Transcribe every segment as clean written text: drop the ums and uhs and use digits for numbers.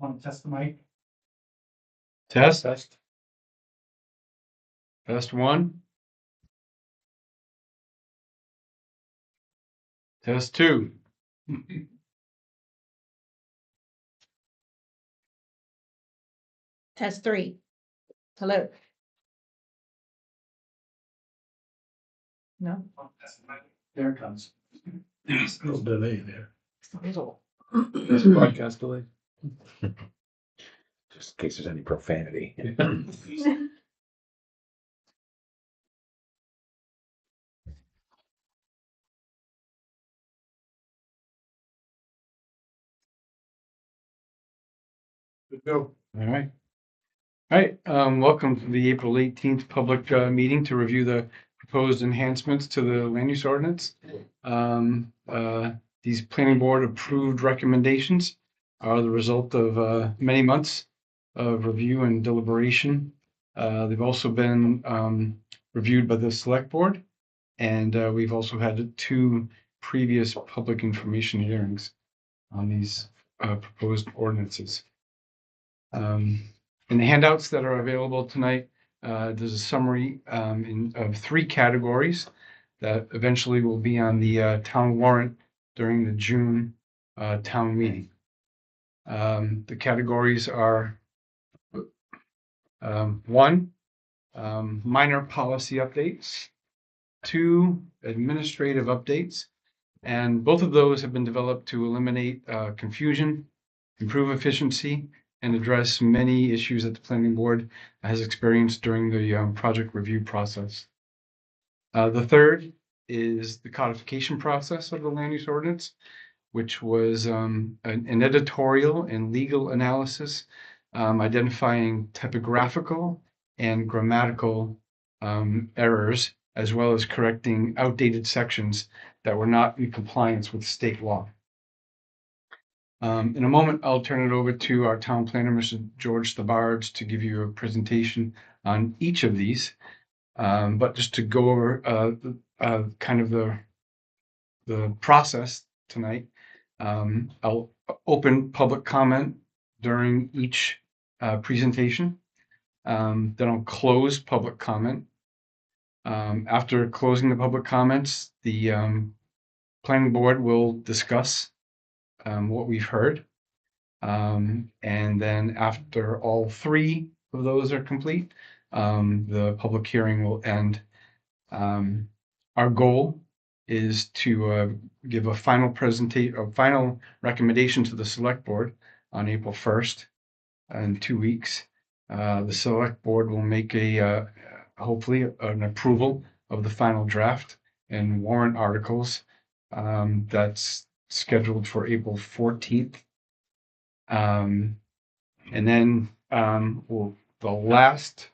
Want to test the mic? Test. Test. Test 1. Test 2. Test 3. Hello. No. There it comes. There's a little delay there. There's a broadcast delay. Just in case there's any profanity. Good go. All right. All right. Welcome to the April 18th public meeting to review the proposed enhancements to the land use ordinance. These planning board approved recommendations are the result of many months of review and deliberation. They've also been reviewed by the select board, and we've also had 2 previous public information hearings on these proposed ordinances. In the handouts that are available tonight, there's a summary of 3 categories that eventually will be on the town warrant during the June town meeting. The categories are 1, minor policy updates, 2, administrative updates, and both of those have been developed to eliminate confusion, improve efficiency, and address many issues that the planning board has experienced during the project review process. The 3rd is the codification process of the land use ordinance, which was an editorial and legal analysis identifying typographical and grammatical errors, as well as correcting outdated sections that were not in compliance with state law. In a moment, I'll turn it over to our town planner, Mr. George Thabards, to give you a presentation on each of these. But just to go over kind of the process tonight, I'll open public comment during each presentation. Then I'll close public comment. After closing the public comments, the planning board will discuss what we've heard. And then after all 3 of those are complete, the public hearing will end. Our goal is to give a final final recommendation to the select board on April 1st in 2 weeks. The select board will make hopefully an approval of the final draft and warrant articles. That's scheduled for April 14th. And then the last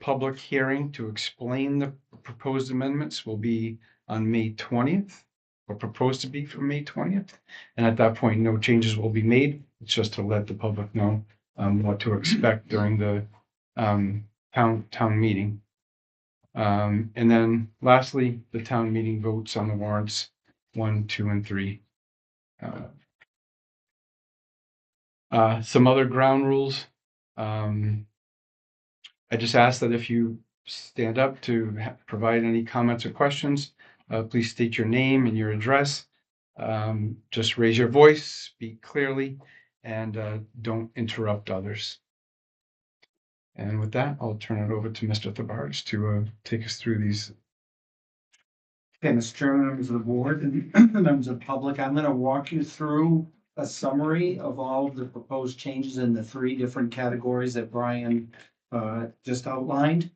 public hearing to explain the proposed amendments will be on May 20th, or proposed to be for May 20th. And at that point, no changes will be made. It's just to let the public know what to expect during the town meeting. And then lastly, the town meeting votes on the warrants 1, 2, and 3. Some other ground rules. I just ask that if you stand up to provide any comments or questions, please state your name and your address. Just raise your voice, speak clearly, and don't interrupt others. And with that, I'll turn it over to Mr. Thabards to take us through these. Okay, Mr. Chairman, members of the board, and members of the public, I'm going to walk you through a summary of all of the proposed changes in the 3 different categories that Brian just outlined.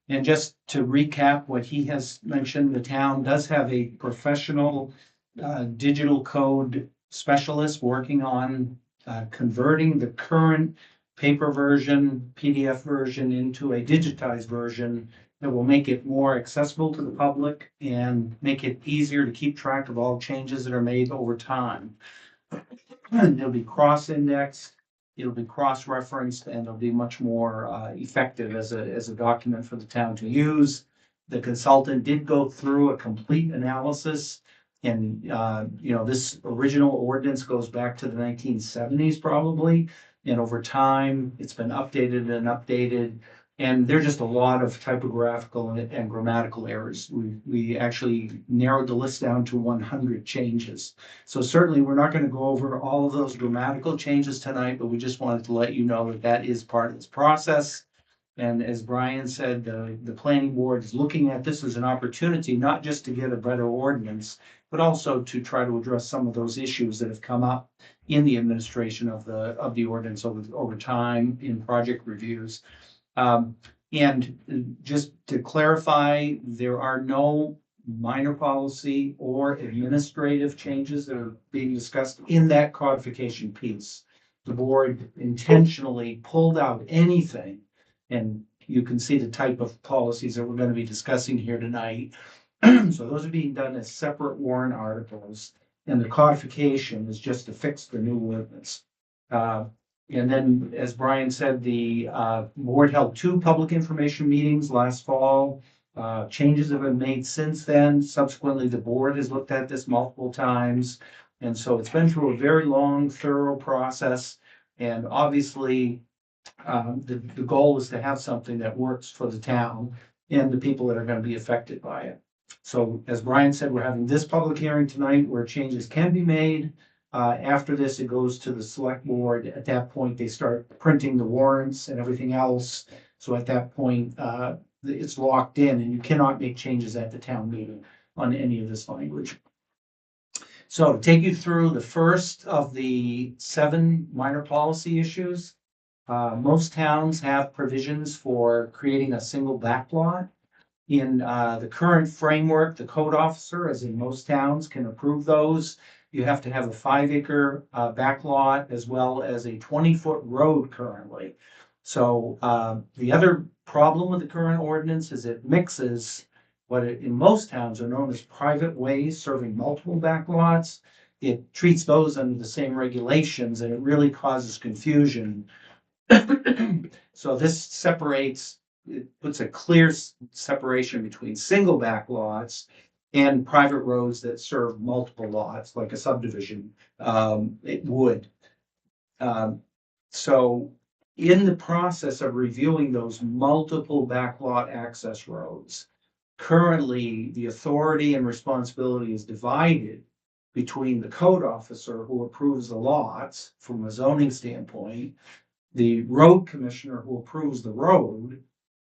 And just to recap what he has mentioned, the town does have a professional digital code specialist working on converting the current paper version, PDF version into a digitized version that will make it more accessible to the public and make it easier to keep track of all changes that are made over time. And it'll be cross-indexed, it'll be cross-referenced, and it'll be much more effective as a document for the town to use. The consultant did go through a complete analysis, and this original ordinance goes back to the 1970s probably. And over time, it's been updated and updated. And there's just a lot of typographical and grammatical errors. We actually narrowed the list down to 100 changes. So certainly, we're not going to go over all of those grammatical changes tonight, but we just wanted to let you know that that is part of this process. And as Brian said, the planning board is looking at this as an opportunity, not just to get a better ordinance, but also to try to address some of those issues that have come up in the administration of the ordinance over time in project reviews. And just to clarify, there are no minor policy or administrative changes that are being discussed in that codification piece. The board intentionally pulled out anything, and you can see the type of policies that we're going to be discussing here tonight. So those are being done as separate warrant articles, and the codification is just to fix the new ordinance. And then, as Brian said, the board held 2 public information meetings last fall. Changes have been made since then. Subsequently, the board has looked at this multiple times. And so it's been through a very long, thorough process. And obviously, the goal is to have something that works for the town and the people that are going to be affected by it. So as Brian said, we're having this public hearing tonight where changes can be made. After this, it goes to the select board. At that point, they start printing the warrants and everything else. So at that point, it's locked in and you cannot make changes at the town meeting on any of this language. So to take you through the first of the 7 minor policy issues, most towns have provisions for creating a single backlot. In the current framework, the code officer, as in most towns, can approve those. You have to have a 5-acre backlot as well as a 20-foot road currently. So the other problem with the current ordinance is it mixes what in most towns are known as private ways serving multiple backlots. It treats those under the same regulations, and it really causes confusion. So this separates, it puts a clear separation between single backlots and private roads that serve multiple lots, like a subdivision, it would. So in the process of reviewing those multiple backlot access roads, currently the authority and responsibility is divided between the code officer who approves the lots from a zoning standpoint, the road commissioner who approves the road,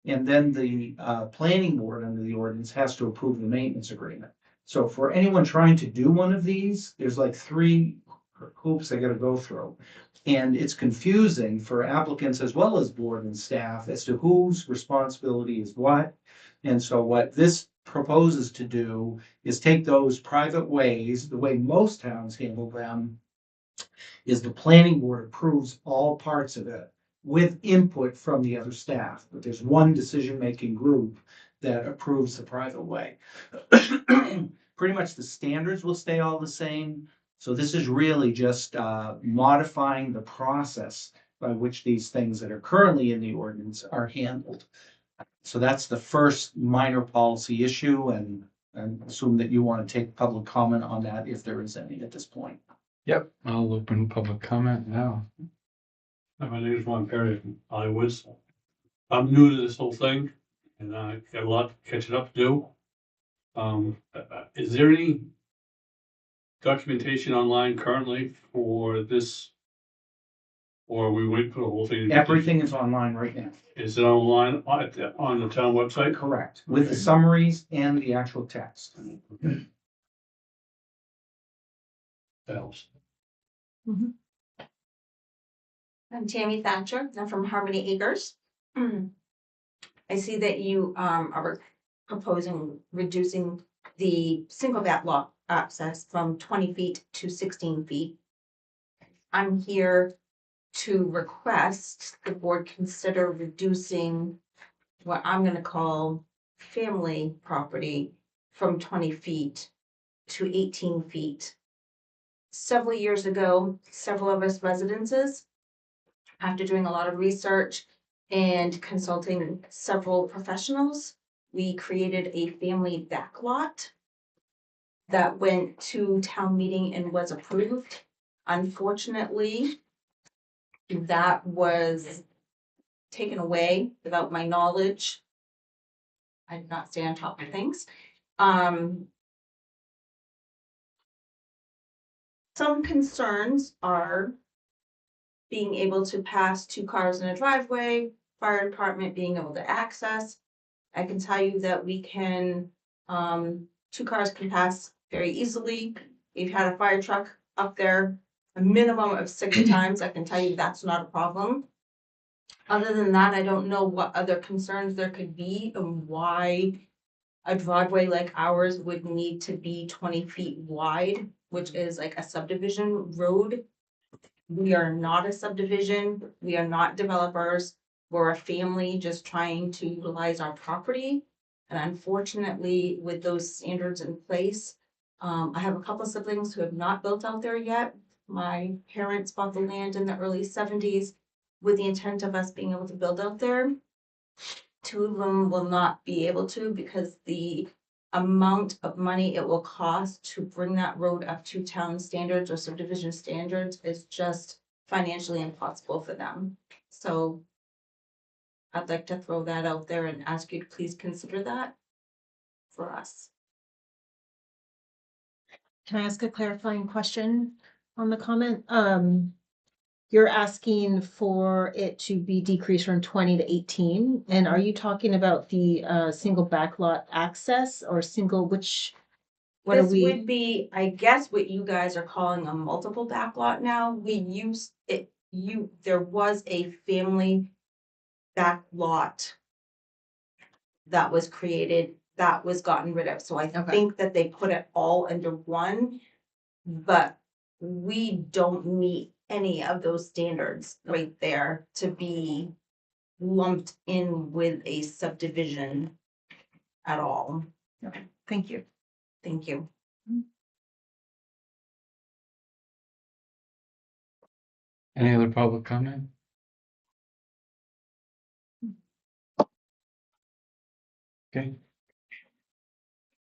and then the planning board under the ordinance has to approve the maintenance agreement. So for anyone trying to do one of these, there's like 3 hoops they got to go through. And it's confusing for applicants as well as board and staff as to whose responsibility is what. And so what this proposes to do is take those private ways, the way most towns handle them, is the planning board approves all parts of it with input from the other staff, but there's one decision-making group that approves the private way. Pretty much the standards will stay all the same. So this is really just modifying the process by which these things that are currently in the ordinance are handled. So that's the first minor policy issue, and assume that you want to take public comment on that if there is any at this point. Yep, I'll open public comment now. My name is Ron Perry from Hollywood. I'm new to this whole thing and I got a lot catching up to do. Is there any documentation online currently for this? Or we wait for the whole thing? Everything is online right now. Is it online on the town website? Correct, with the summaries and the actual text. Else. I'm Tammy Thatcher. I'm from Harmony Acres. I see that you are proposing reducing the single backlot access from 20 feet to 16 feet. I'm here to request the board consider reducing what I'm going to call family property from 20 feet to 18 feet. Several years ago, several of us residences, after doing a lot of research and consulting several professionals, we created a family backlot that went to town meeting and was approved. Unfortunately, that was taken away without my knowledge. I did not stay on top of things. Some concerns are being able to pass 2 cars in a driveway, fire department being able to access. I can tell you that we can, 2 cars can pass very easily. We've had a fire truck up there a minimum of 6 times. I can tell you that's not a problem. Other than that, I don't know what other concerns there could be and why a driveway like ours would need to be 20 feet wide, which is like a subdivision road. We are not a subdivision. We are not developers. We're a family just trying to utilize our property. And unfortunately, with those standards in place, I have a couple of siblings who have not built out there yet. My parents bought the land in the early 70s with the intent of us being able to build out there. 2 of them will not be able to because the amount of money it will cost to bring that road up to town standards or subdivision standards is just financially impossible for them. So I'd like to throw that out there and ask you to please consider that for us. Can I ask a clarifying question on the comment? You're asking for it to be decreased from 20 to 18, and are you talking about the single backlot access or single, which, what are This we? would be, I guess, what you guys are calling a multiple backlot now. We used it, there was a family backlot that was created, that was gotten rid of. So I Okay. think that they put it all under one, but we don't meet any of those standards right there to be lumped in with a subdivision at all. Okay, thank you. Thank you. Any other public comment? Okay,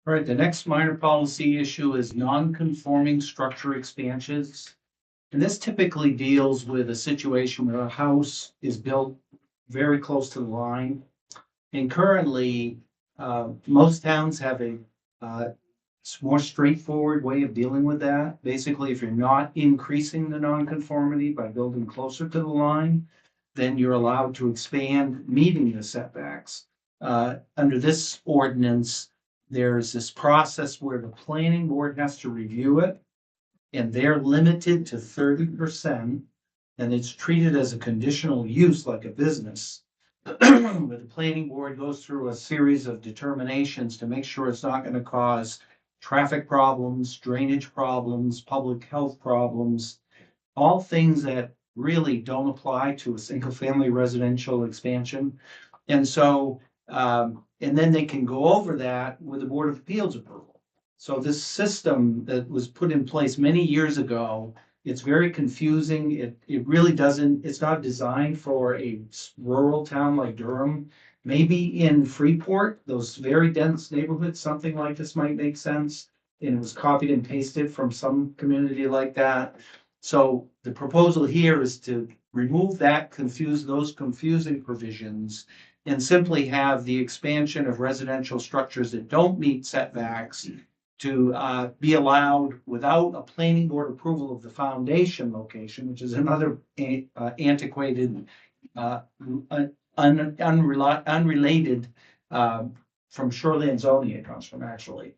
All right, the next minor policy issue is non-conforming structure expansions. And this typically deals with a situation where a house is built very close to the line. And currently, most towns have a more straightforward way of dealing with that. Basically, if you're not increasing the nonconformity by building closer to the line, then you're allowed to expand, meeting the setbacks. Under this ordinance, there's this process where the planning board has to review it, and they're limited to 30%, and it's treated as a conditional use like a business. Where the planning board goes through a series of determinations to make sure it's not gonna cause traffic problems, drainage problems, public health problems, all things that really don't apply to a single-family residential expansion. And so, and then they can go over that with the Board of Appeals approval. So this system that was put in place many years ago, it's very confusing. It really doesn't, it's not designed for a rural town like Durham. Maybe in Freeport, those very dense neighborhoods, something like this might make sense. And it was copied and pasted from some community like that. So the proposal here is to remove that those confusing provisions and simply have the expansion of residential structures that don't meet setbacks to be allowed without a planning board approval of the foundation location, which is another antiquated, unrelated from shoreline zoning it comes from actually.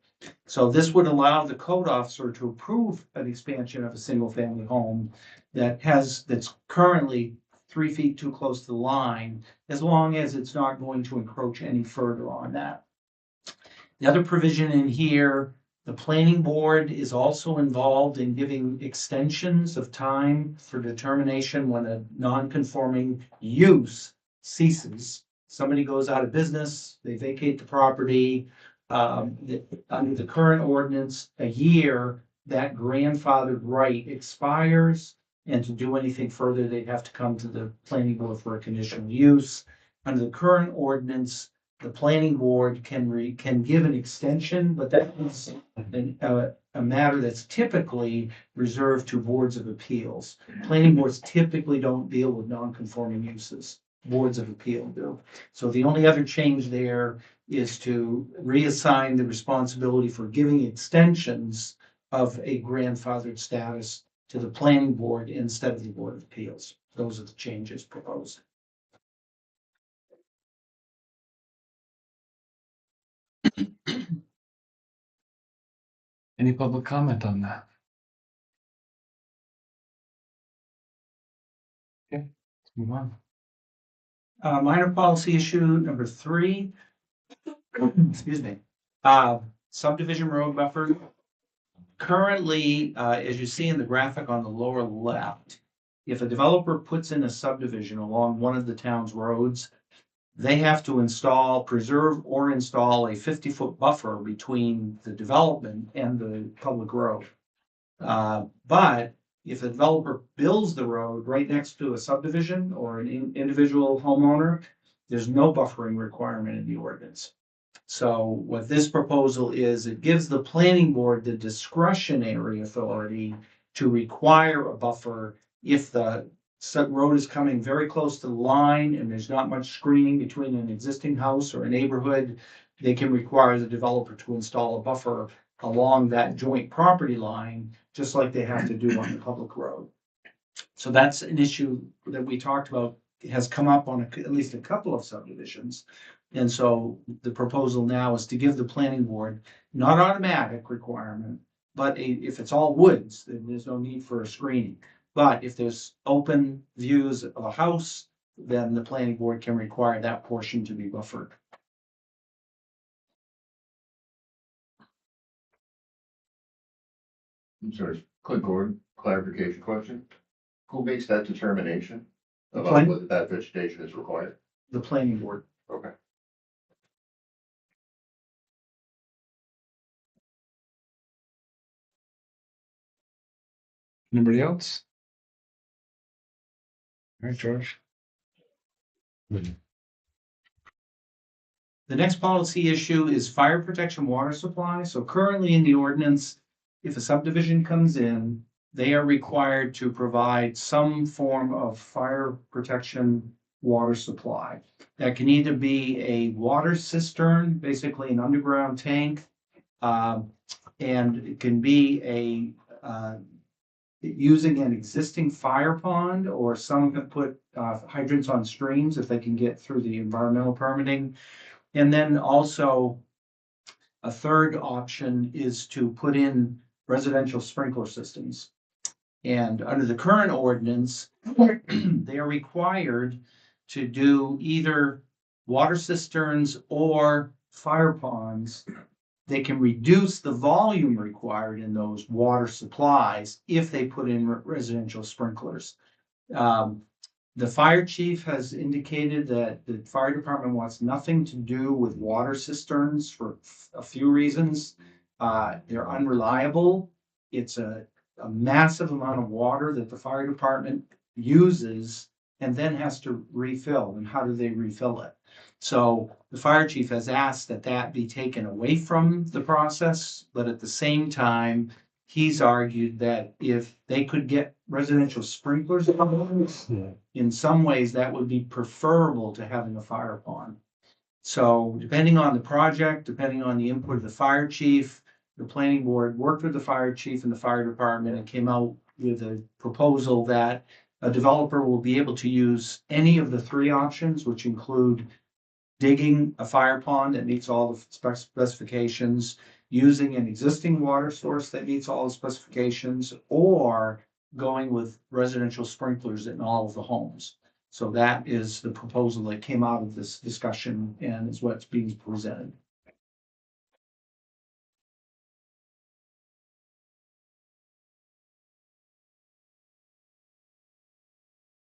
So this would allow the code officer to approve an expansion of a single family home that's currently 3 feet too close to the line, as long as it's not going to encroach any further on that. The other provision in here, the planning board is also involved in giving extensions of time for determination when a non-conforming use ceases. Somebody goes out of business, they vacate the property. Under the current ordinance, a year, that grandfathered right expires. And to do anything further, they'd have to come to the planning board for a conditional use. Under the current ordinance, the planning board can give an extension, but that is a matter that's typically reserved to boards of appeals. Planning boards typically don't deal with non-conforming uses. Boards of appeal do. So the only other change there is to reassign the responsibility for giving extensions of a grandfathered status to the planning board instead of the Board of Appeals. Those are the changes proposed. Any public comment on that? Okay, let's move on. Minor policy issue number 3. Excuse me. Subdivision road buffer. Currently, as you see in the graphic on the lower left, if a developer puts in a subdivision along one of the town's roads, they have to preserve or install a 50-foot buffer between the development and the public road. But if the developer builds the road right next to a subdivision or an individual homeowner, there's no buffering requirement in the ordinance. So what this proposal is, it gives the planning board the discretionary authority to require a buffer if the road is coming very close to the line and there's not much screening between an existing house or a neighborhood. They can require the developer to install a buffer along that joint property line, just like they have to do on the public road. So that's an issue that we talked about. It has come up on at least a couple of subdivisions. And so the proposal now is to give the planning board, not automatic requirement, but if it's all woods, then there's no need for a screening. But if there's open views of a house, then the planning board can require that portion to be buffered. I'm sorry, quick clarification question. Who makes that determination The about plan- whether that vegetation is required? The planning board. Okay. Anybody else? All right, George. The next policy issue is fire protection water supply. So currently in the ordinance, if a subdivision comes in, they are required to provide some form of fire protection water supply. That can either be a water cistern, basically an underground tank, and it can be using an existing fire pond, or some have put hydrants on streams if they can get through the environmental permitting. And then also a third option is to put in residential sprinkler systems. And under the current ordinance, they are required to do either water cisterns or fire ponds. They can reduce the volume required in those water supplies if they put in residential sprinklers. The fire chief has indicated that the fire department wants nothing to do with water cisterns for a few reasons. They're unreliable. It's a massive amount of water that the fire department uses and then has to refill. And how do they refill it? So the fire chief has asked that that be taken away from the process, but at the same time, he's argued that if they could get residential sprinklers in some ways, that would be preferable to having a fire pond. So depending on the project, depending on the input of the fire chief, the planning board worked with the fire chief and the fire department and came out with a proposal that a developer will be able to use any of the 3 options, which include digging a fire pond that meets all the specifications, using an existing water source that meets all the specifications, or going with residential sprinklers in all of the homes. So that is the proposal that came out of this discussion and is what's being presented.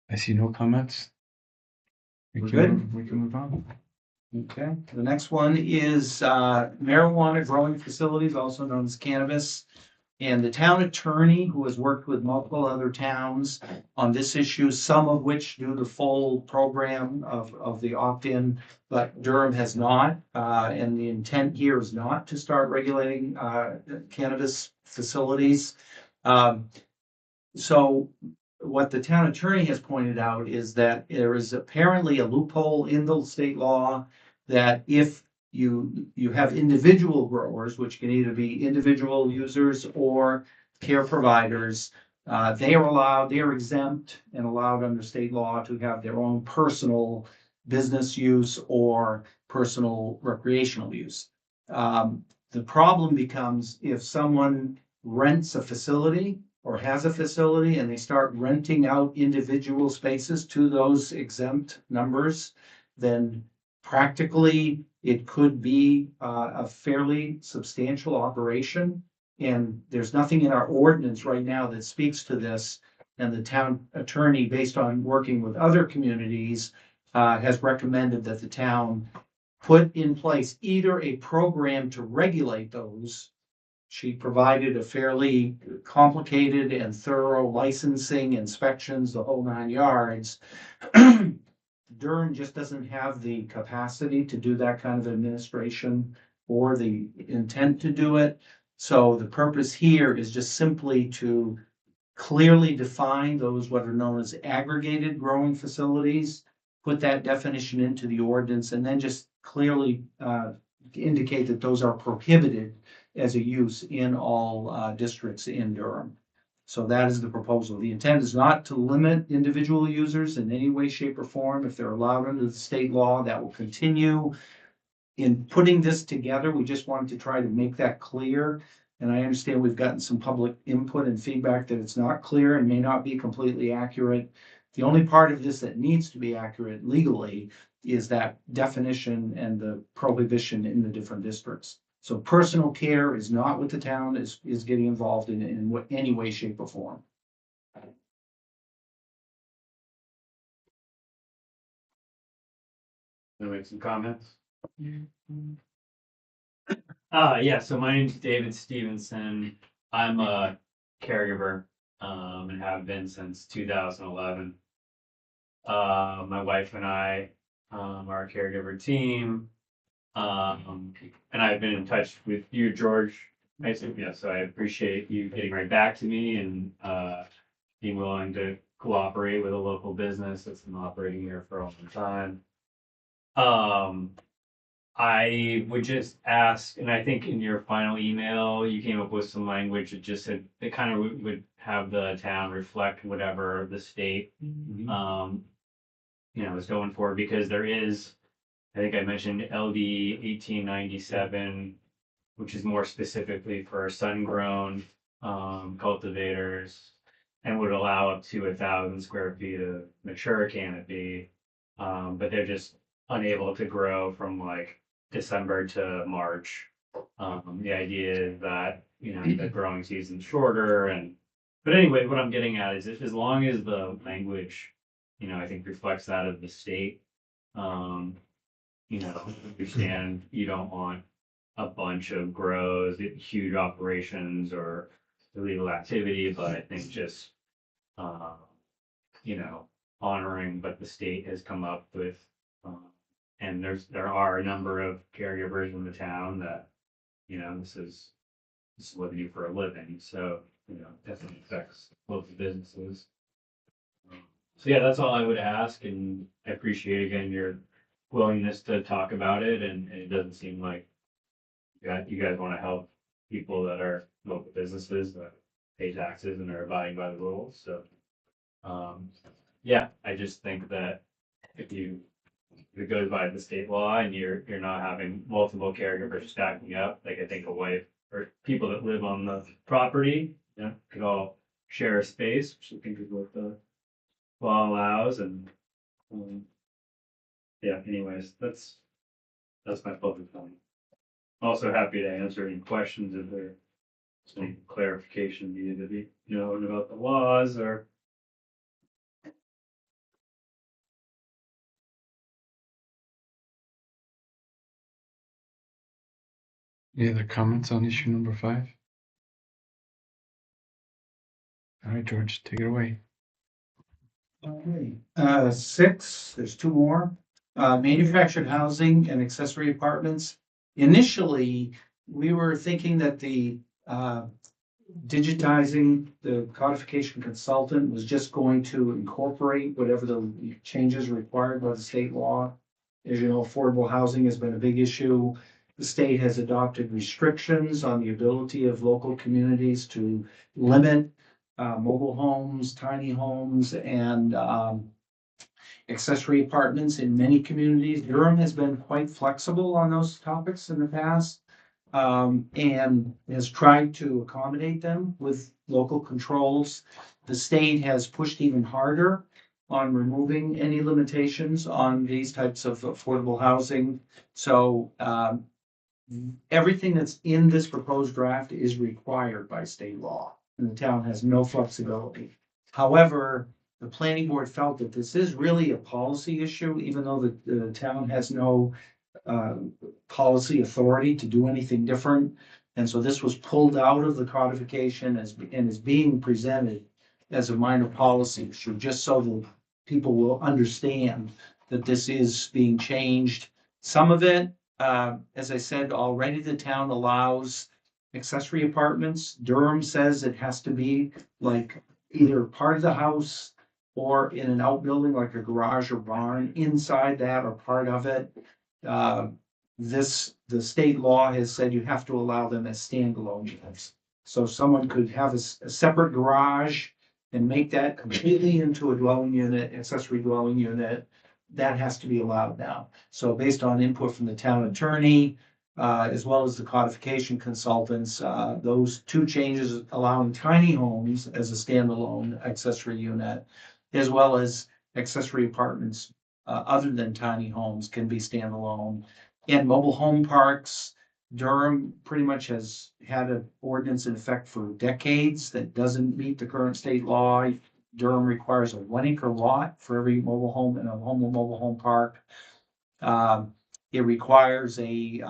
I see no comments. We're good? We can move on. Okay, the next one is marijuana growing facilities, also known as cannabis. And the town attorney, who has worked with multiple other towns on this issue, some of which do the full program of the opt-in, but Durham has not. And the intent here is not to start regulating cannabis facilities. So what the town attorney has pointed out is that there is apparently a loophole in the state law that if you have individual growers, which can either be individual users or care providers, they are exempt and allowed under state law to have their own personal business use or personal recreational use. The problem becomes if someone rents a facility or has a facility and they start renting out individual spaces to those exempt numbers, then practically it could be a fairly substantial operation. And there's nothing in our ordinance right now that speaks to this. And the town attorney, based on working with other communities, has recommended that the town put in place either a program to regulate those. She provided a fairly complicated and thorough licensing, inspections, the whole 9 yards. Durham just doesn't have the capacity to do that kind of administration or the intent to do it. So the purpose here is just simply to clearly define those what are known as aggregated growing facilities, put that definition into the ordinance, and then just clearly indicate that those are prohibited as a use in all districts in Durham. So that is the proposal. The intent is not to limit individual users in any way, shape, or form. If they're allowed under the state law, that will continue. In putting this together, we just wanted to try to make that clear. And I understand we've gotten some public input and feedback that it's not clear and may not be completely accurate. The only part of this that needs to be accurate legally is that definition and the prohibition in the different districts. So personal care is not what the town is getting involved in any way, shape, or form. Wanna make some comments? Yeah, so my name's David Stevenson. I'm a caregiver, and have been since 2011. My wife and I, are a caregiver team. And I've been in touch with you, George. I said, yeah, so I appreciate you getting right back to me and, being willing to cooperate with a local business that's been operating here for a long time. I would just ask, and I think in your final email, you came up with some language that just said, it kind of would have the town reflect whatever the state, is going for, because there is, I think I mentioned LD 1897, which is more specifically for sun-grown, cultivators, and would allow up to 1,000 square feet of mature canopy. But they're just unable to grow from like December to March. The idea is that, the growing season's shorter but anyway, what I'm getting at is as long as the language, I think reflects that of the state, understand you don't want a bunch of grows, huge operations or illegal activity, but I think just, honoring what the state has come up with. And there are a number of caregivers in the town that, this is what they do for a living. So, definitely affects local businesses. So yeah, that's all I would ask. And I appreciate again your willingness to talk about it. And it doesn't seem like you guys want to help people that are local businesses that pay taxes and are abiding by the rules. So, yeah, I just think that if it goes by the state law and you're not having multiple caregivers stacking up, like I think a wife or people that live on the property, could all share a space, which I think is what the law allows. And yeah, anyways, that's my public comment. Also happy to answer any questions if there's any clarification needed to be known about the laws or. Any other comments on issue number 5? All right, George, take it away. Okay, six, there's two more. Manufactured housing and accessory apartments. Initially, we were thinking that the digitizing the codification consultant was just going to incorporate whatever the changes required by the state law. As you know, affordable housing has been a big issue. The state has adopted restrictions on the ability of local communities to limit mobile homes, tiny homes, and accessory apartments in many communities. Durham has been quite flexible on those topics in the past, and has tried to accommodate them with local controls. The state has pushed even harder on removing any limitations on these types of affordable housing. So everything that's in this proposed draft is required by state law, and the town has no flexibility. However, the planning board felt that this is really a policy issue, even though the town has no policy authority to do anything different. And so this was pulled out of the codification and is being presented as a minor policy issue, just so that people will understand that this is being changed. Some of it, as I said, already the town allows accessory apartments. Durham says it has to be like either part of the house or in an outbuilding like a garage or barn inside that or part of it. The state law has said you have to allow them as standalone units. So someone could have a separate garage and make that completely into a dwelling unit, accessory dwelling unit. That has to be allowed now. So based on input from the town attorney, as well as the codification consultants, those two changes allowing tiny homes as a standalone accessory unit, as well as accessory apartments other than tiny homes can be standalone. And mobile home parks, Durham pretty much has had an ordinance in effect for decades that doesn't meet the current state law. Durham requires a 1 acre lot for every mobile home in a mobile home park. It requires a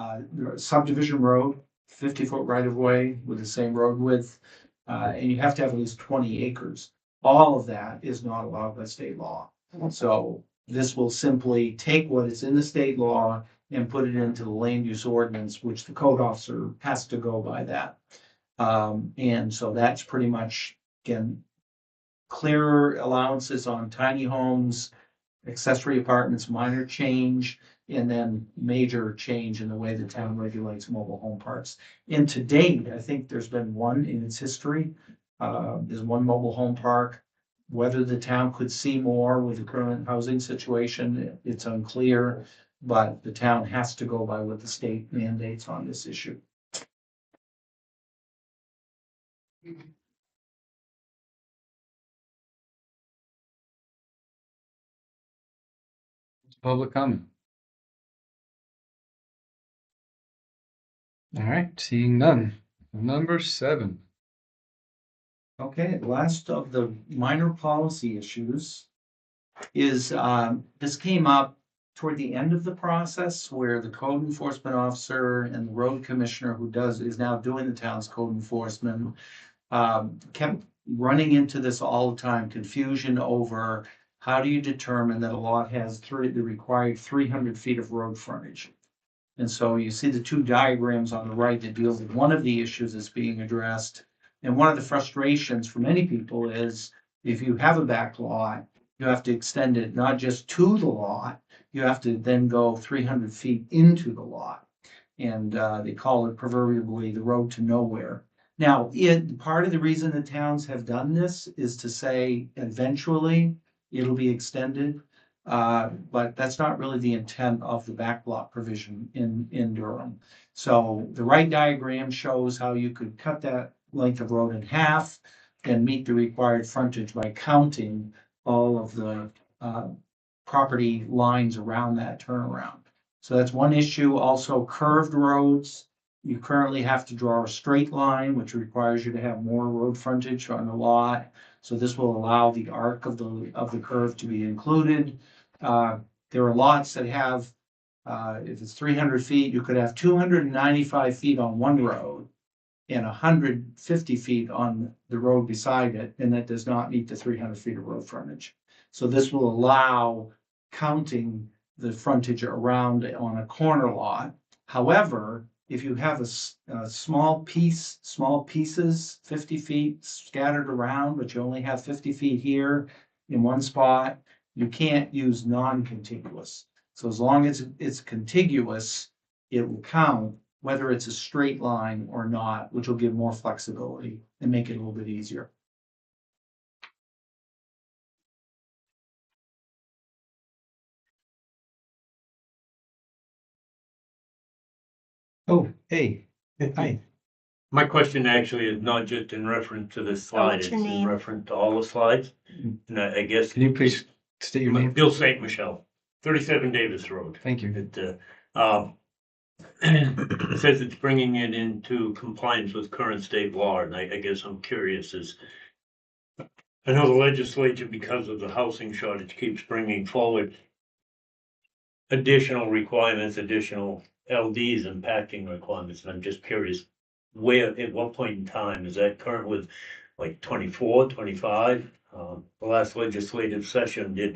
subdivision road, 50-foot right of way with the same road width, and you have to have at least 20 acres. All of that is not allowed by state law. So this will simply take what is in the state law and put it into the land use ordinance, which the code officer has to go by that. And so that's pretty much, again, clearer allowances on tiny homes, accessory apartments, minor change, and then major change in the way the town regulates mobile home parks. And to date, I think there's been one in its history. There's one mobile home park. Whether the town could see more with the current housing situation, it's unclear, but the town has to go by what the state mandates on this issue. Public comment. All right, seeing none. Number 7. Okay, last of the minor policy issues is, this came up toward the end of the process where the code enforcement officer and the road commissioner who is now doing the town's code enforcement, kept running into this all the time, confusion over how do you determine that a lot has the required 300 feet of road frontage. And so you see the two diagrams on the right that deals with one of the issues that's being addressed. And one of the frustrations for many people is if you have a back lot, you have to extend it not just to the lot, you have to then go 300 feet into the lot. And they call it proverbially the road to nowhere. Now, part of the reason the towns have done this is to say eventually it'll be extended. But that's not really the intent of the backlot provision in Durham. So the right diagram shows how you could cut that length of road in half and meet the required frontage by counting all of the property lines around that turnaround. So that's one issue. Also, curved roads. You currently have to draw a straight line, which requires you to have more road frontage on the lot. So this will allow the arc of the curve to be included. There are lots that have, if it's 300 feet, you could have 295 feet on one road and 150 feet on the road beside it, and that does not meet the 300 feet of road frontage. So this will allow counting the frontage around on a corner lot. However, if you have a small pieces, 50 feet scattered around, but you only have 50 feet here in one spot, you can't use non-contiguous. So as long as it's contiguous, it will count whether it's a straight line or not, which will give more flexibility and make it a little bit easier. Oh, hey, hi. My question actually is not just in reference to this slide, what's it's your in name? reference to all the slides. And I guess. Can you please state your name? Bill St. Michelle, 37 Davis Road. Thank you. It says it's bringing it into compliance with current state law, and I guess I'm curious is, I know the legislature, because of the housing shortage, keeps bringing forward additional requirements, additional LDs and packing requirements, and I'm just curious, where, at what point in time, is that current with like 24, 25? The last legislative session did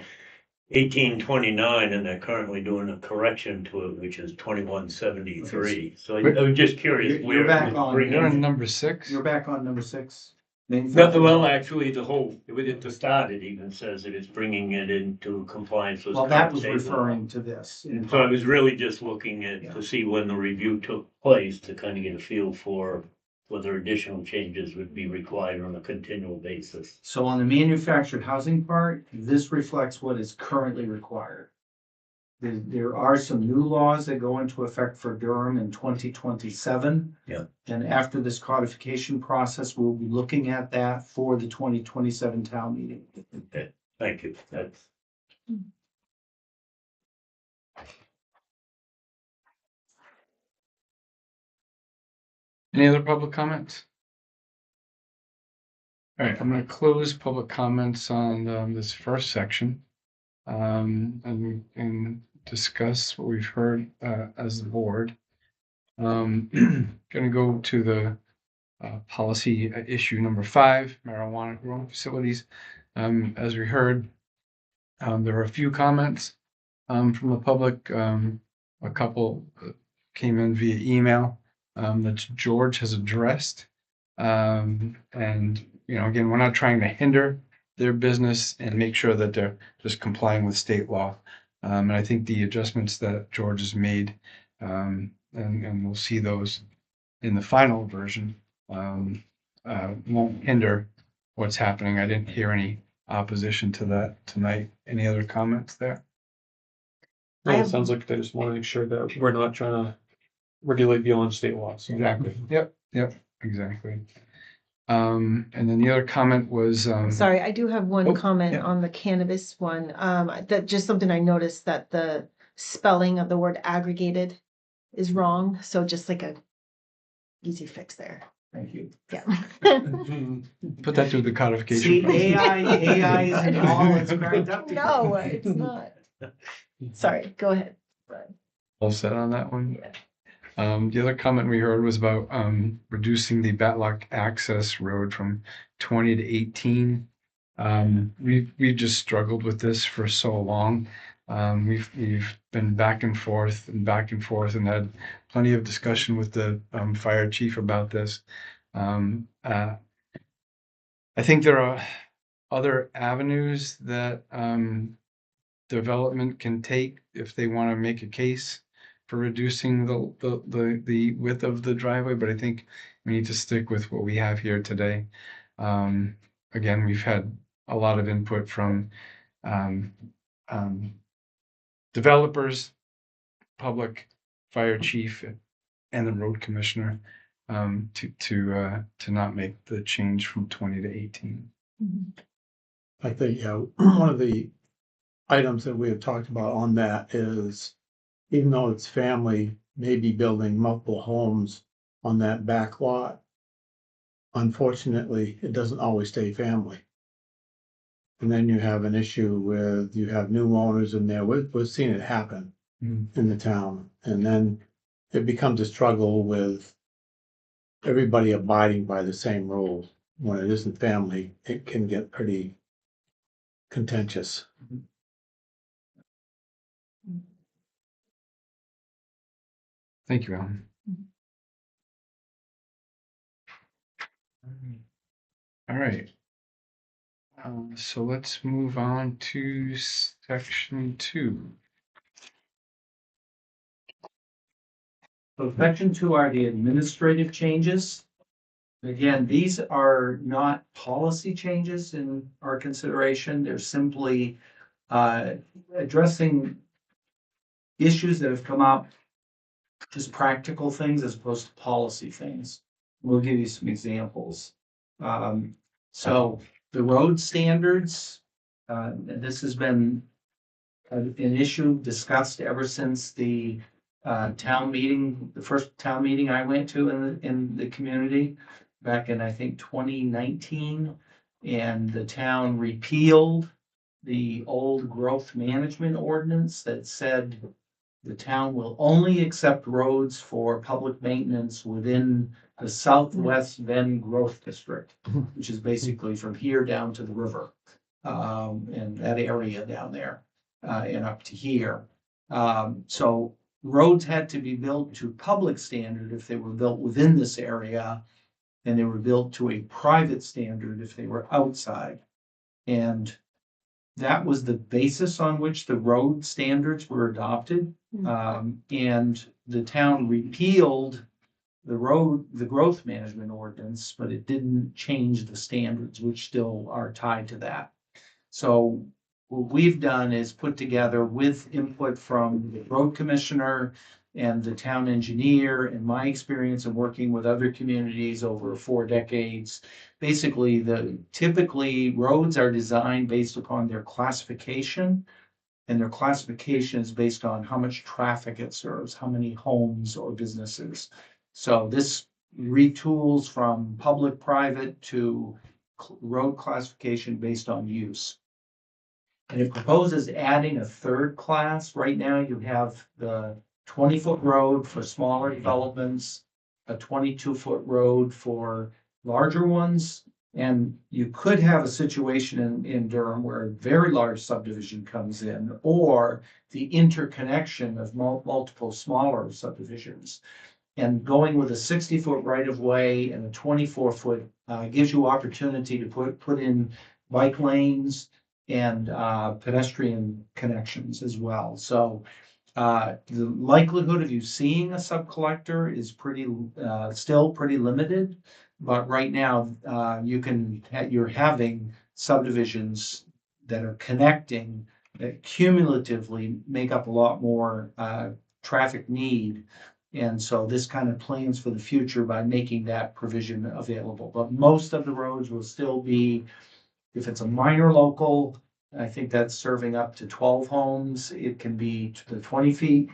1829, and they're currently doing a correction to it, which is 2173. So I was just curious You're where. back it was on. bringing You're on it. number 6. You're back on number 6. Well, actually, the whole, at the start, it even says that it's bringing it into compliance with. Well, that current was state law. referring to this. And so I was really just looking at, Yeah. to see when the review took place, to kind of get a feel for whether additional changes would be required on a continual basis. So on the manufactured housing part, this reflects what is currently required. There are some new laws that go into effect for Durham in 2027. Yeah. And after this codification process, we'll be looking at that for the 2027 town meeting. Okay, thank you. That's. Any other public comments? All right, I'm going to close public comments on this first section and discuss what we've heard as the board. Going to go to the policy issue number 5, marijuana growing facilities. As we heard, there are a few comments from the public. A couple came in via email that George has addressed. And, again, we're not trying to hinder their business and make sure that they're just complying with state law. And I think the adjustments that George has made, and we'll see those in the final version, won't hinder what's happening. I didn't hear any opposition to that tonight. Any other comments there? I No, have- it sounds like they just want to make sure that we're not trying to regulate beyond state law. So. Exactly. Yep, exactly. And then the other comment was, Sorry, I do have one Oh, comment yeah. on the cannabis one. That just something I noticed, that the spelling of the word aggregated is wrong. So just like a easy fix there. Thank you. Yeah. put that through the See, codification. AI isn't all it's cracked up to be. No, it's not. Sorry, go ahead. All set on that one. The other comment we heard was about reducing the Batlock access road from 20 to 18. We've just struggled with this for so long. We've been back and forth and had plenty of discussion with the fire chief about this. I think there are other avenues that development can take if they want to make a case for reducing the width of the driveway, but I think we need to stick with what we have here today. Again, we've had a lot of input from developers, public, fire chief, and the road commissioner to not make the change from 20 to 18. I think, one of the items that we have talked about on that is, even though it's family, maybe building multiple homes on that back lot, unfortunately, it doesn't always stay family. And then you have an issue with, you have new owners in there. We've seen it happen in the town. And then it becomes a struggle with everybody abiding by the same rules. When it isn't family, it can get pretty contentious. Thank you, Alan. All right. So let's move on to section 2. So section 2 are the administrative changes. Again, these are not policy changes in our consideration. They're simply addressing issues that have come up, just practical things as opposed to policy things. We'll give you some examples. So the road standards, this has been an issue discussed ever since the town meeting, the first town meeting I went to in the community back in, I think, 2019. And the town repealed the old growth management ordinance that said the town will only accept roads for public maintenance within the Southwest Bend Growth District, which is basically from here down to the river, and that area down there, and up to here. So roads had to be built to public standard if they were built within this area, and they were built to a private standard if they were outside. And that was the basis on which the road standards were adopted. And the town repealed the growth management ordinance, but it didn't change the standards, which still are tied to that. So what we've done is put together, with input from the road commissioner and the town engineer, and my experience of working with other communities over 4 decades. Basically, typically roads are designed based upon their classification, and their classification is based on how much traffic it serves, how many homes or businesses. So this retools from public, private to road classification based on use. And it proposes adding a third class. Right now, you have the 20-foot road for smaller developments, a 22-foot road for larger ones. And you could have a situation in Durham where a very large subdivision comes in, or the interconnection of multiple smaller subdivisions. And going with a 60-foot right of way and a 24-foot gives you opportunity to put in bike lanes and pedestrian connections as well. So the likelihood of you seeing a subcollector is still pretty limited. But right now, you're having subdivisions that are connecting that cumulatively make up a lot more traffic need. And so this kind of plans for the future by making that provision available. But most of the roads will still be, if it's a minor local, I think that's serving up to 12 homes, it can be to the 20 feet.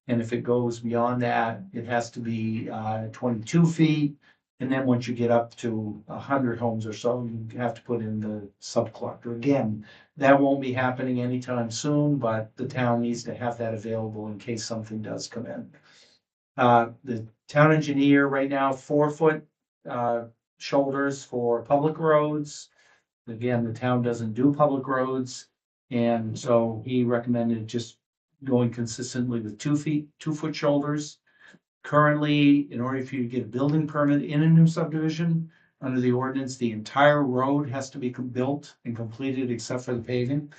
And if it goes beyond that, it has to be 22 feet. And then once you get up to 100 homes or so, you have to put in the subcollector. Again, that won't be happening anytime soon, but the town needs to have that available in case something does come in. The town engineer right now, 4-foot shoulders for public roads. Again, the town doesn't do public roads, and so he recommended just going consistently with 2-foot shoulders. Currently, in order for you to get a building permit in a new subdivision, under the ordinance, the entire road has to be built and completed except for the paving.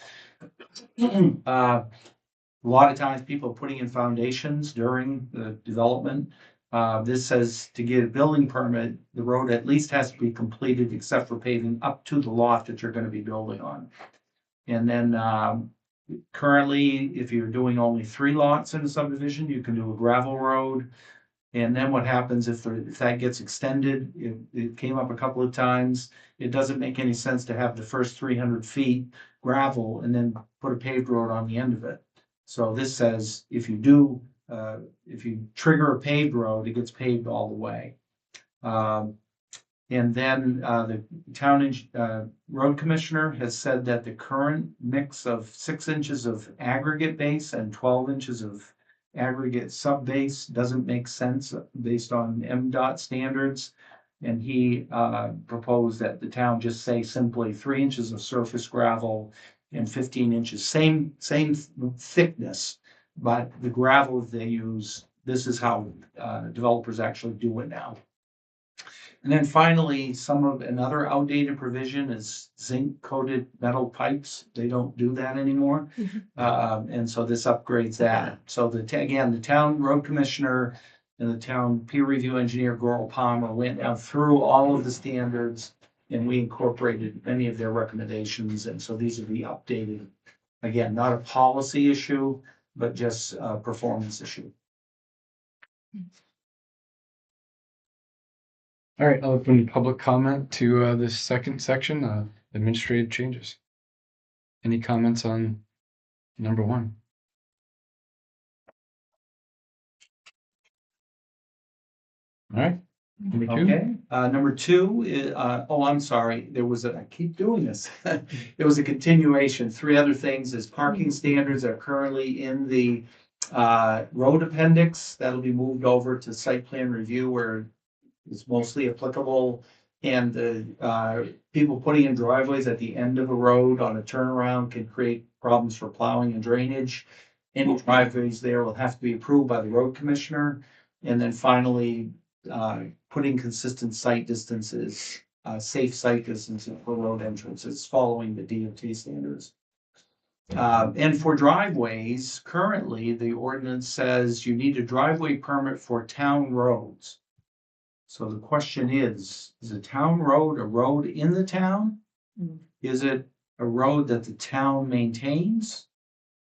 A lot of times people are putting in foundations during the development. This says to get a building permit, the road at least has to be completed except for paving up to the lot that you're gonna be building on. And then, currently, if you're doing only 3 lots in a subdivision, you can do a gravel road. And then what happens if that gets extended, it came up a couple of times, it doesn't make any sense to have the first 300 feet gravel and then put a paved road on the end of it. So this says if you trigger a paved road, it gets paved all the way. And then the town road commissioner has said that the current mix of 6 inches of aggregate base and 12 inches of aggregate subbase doesn't make sense based on MDOT standards. And he proposed that the town just say simply 3 inches of surface gravel and 15 inches, same thickness, but the gravel they use, this is how developers actually do it now. And then finally, another outdated provision is zinc coated metal pipes. They don't do that anymore. And so this upgrades that. So again, the town road commissioner and the town peer review engineer, Goral Palmer, went down through all of the standards, and we incorporated many of their recommendations. And so these will be updated. Again, not a policy issue, but just a performance issue. All right, I'll open public comment to this second section, administrative changes. Any comments on number 1? All right, number 2. Okay, number 2 is, I'm sorry, I keep doing this. There was a continuation. 3 other things is parking standards are currently in the road appendix. That'll be moved over to site plan review where it's mostly applicable. And the people putting in driveways at the end of a road on a turnaround can create problems for plowing and drainage. Any driveways there will have to be approved by the road commissioner. And then finally, putting consistent site distances, safe site distances for road entrances, following the DOT standards. And for driveways, currently, the ordinance says you need a driveway permit for town roads. So the question is a town road a road in the town? Is it a road that the town maintains?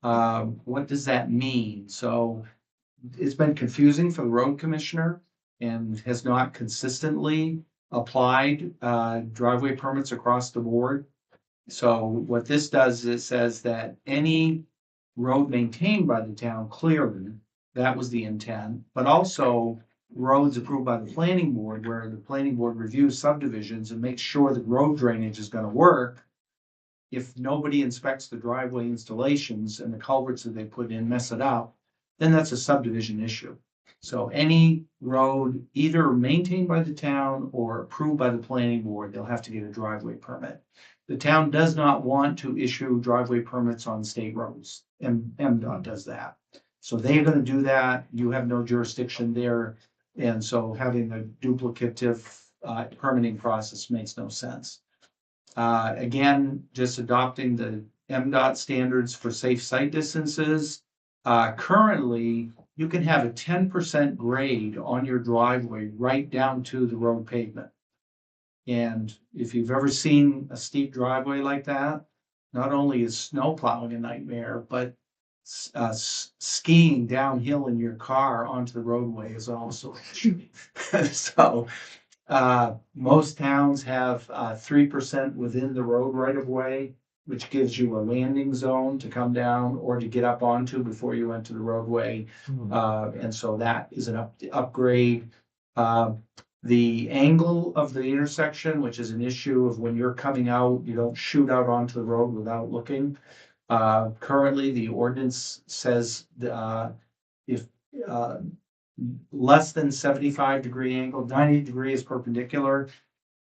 What does that mean? So it's been confusing for the road commissioner and has not consistently applied driveway permits across the board. So what this does is says that any road maintained by the town, clearly, that was the intent, but also roads approved by the planning board, where the planning board reviews subdivisions and makes sure that road drainage is gonna work. If nobody inspects the driveway installations and the culverts that they put in mess it up, then that's a subdivision issue. So any road either maintained by the town or approved by the planning board, they'll have to get a driveway permit. The town does not want to issue driveway permits on state roads, and MDOT does that. So they're gonna do that. You have no jurisdiction there. And so having a duplicative permitting process makes no sense. Again, just adopting the MDOT standards for safe site distances. Currently, you can have a 10% grade on your driveway right down to the road pavement. And if you've ever seen a steep driveway like that, not only is snow plowing a nightmare, but skiing downhill in your car onto the roadway is also an issue. So most towns have 3% within the road right of way, which gives you a landing zone to come down or to get up onto before you enter the roadway. And so that is an upgrade. The angle of the intersection, which is an issue of when you're coming out, you don't shoot out onto the road without looking. Currently, the ordinance says if less than 75-degree angle, 90 degrees perpendicular,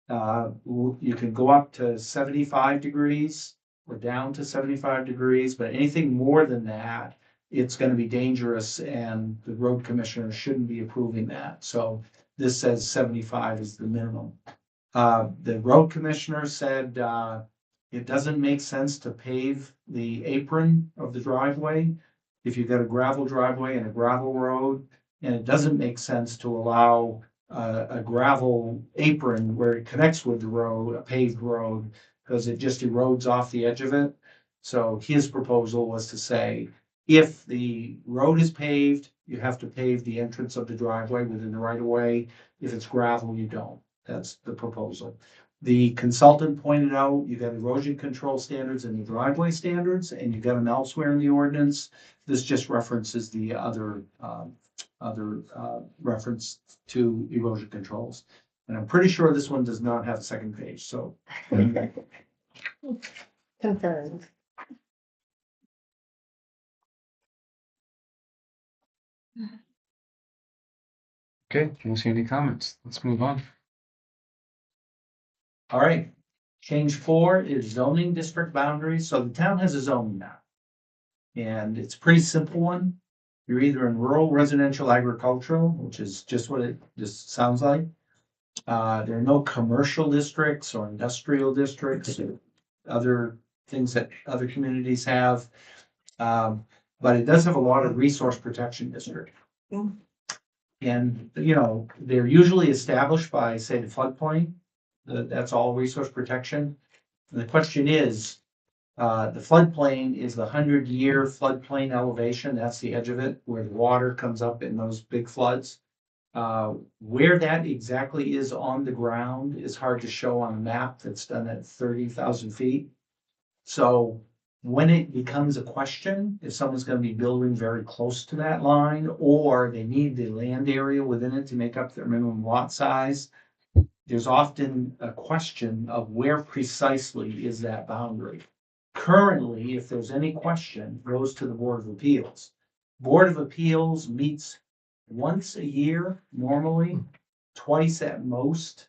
you can go up to 75 degrees or down to 75 degrees, but anything more than that, it's going to be dangerous, and the road commissioner shouldn't be approving that. So this says 75 is the minimum. The road commissioner said it doesn't make sense to pave the apron of the driveway if you've got a gravel driveway and a gravel road, and it doesn't make sense to allow a gravel apron where it connects with the road, a paved road, because it just erodes off the edge of it. So his proposal was to say, if the road is paved, you have to pave the entrance of the driveway within the right of way. If it's gravel, you don't. That's the proposal. The consultant pointed out, you got erosion control standards and the driveway standards, and you got them elsewhere in the ordinance. This just references the other reference to erosion controls. And I'm pretty sure this one does not have a second page, so. Confirmed. Okay, I don't see any comments. Let's move on. All right, change 4 is zoning district boundaries. So the town has a zoning map. And it's a pretty simple one. You're either in rural, residential, agricultural, which is just what it just sounds like. There are no commercial districts or industrial districts or other things that other communities have. But it does have a lot of resource protection district. Mm. And, you know, they're usually established by, say, the floodplain. That's all resource protection. And the question is, the floodplain is the 100-year floodplain elevation. That's the edge of it where the water comes up in those big floods. Where that exactly is on the ground is hard to show on a map that's done at 30,000 feet. So when it becomes a question, if someone's going to be building very close to that line, or they need the land area within it to make up their minimum lot size, there's often a question of where precisely is that boundary. Currently, if there's any question, it goes to the Board of Appeals. Board of Appeals meets once a year, normally, twice at most.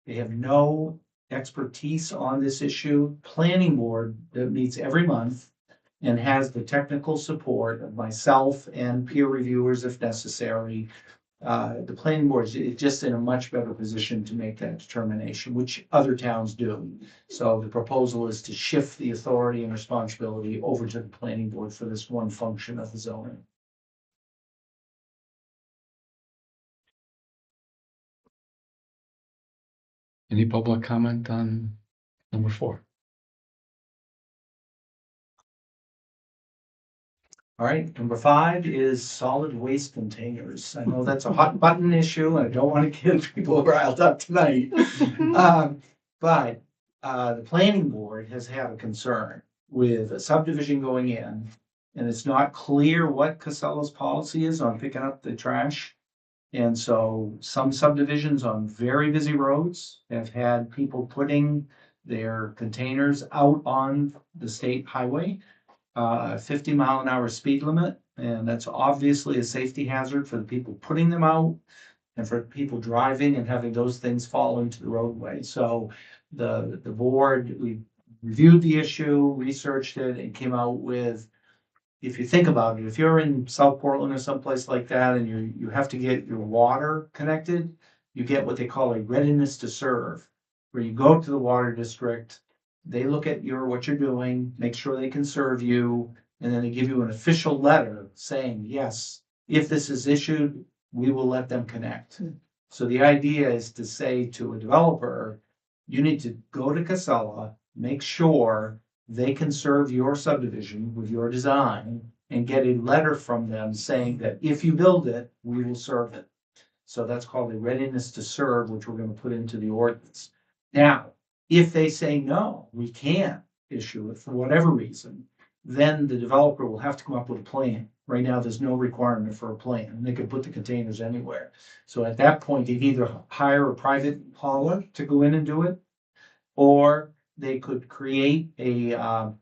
They have no expertise on this issue. Planning Board that meets every month and has the technical support of myself and peer reviewers if necessary. The planning board is just in a much better position to make that determination, which other towns do. So the proposal is to shift the authority and responsibility over to the planning board for this one function of the zoning. Any public comment on number 4? All right, number 5 is solid waste containers. I know that's a hot button issue, and I don't want to get people riled up tonight. But the planning board has had a concern with a subdivision going in, and it's not clear what Casella's policy is on picking up the trash. And so some subdivisions on very busy roads have had people putting their containers out on the state highway. 50-mile-an-hour speed limit, and that's obviously a safety hazard for the people putting them out and for people driving and having those things fall into the roadway. So the board, we reviewed the issue, researched it, and came out with, if you think about it, if you're in South Portland or someplace like that and you have to get your water connected, you get what they call a readiness to serve, where you go to the water district, they look at what you're doing, make sure they can serve you, and then they give you an official letter saying, yes, if this is issued, we will let them connect. So the idea is to say to a developer, you need to go to Casella, make sure they can serve your subdivision with your design and get a letter from them saying that if you build it, we will serve it. So that's called a readiness to serve, which we're going to put into the ordinance. Now, if they say, no, we can't issue it for whatever reason, then the developer will have to come up with a plan. Right now, there's no requirement for a plan. They could put the containers anywhere. So at that point, they'd either hire a private hauler to go in and do it, or they could create a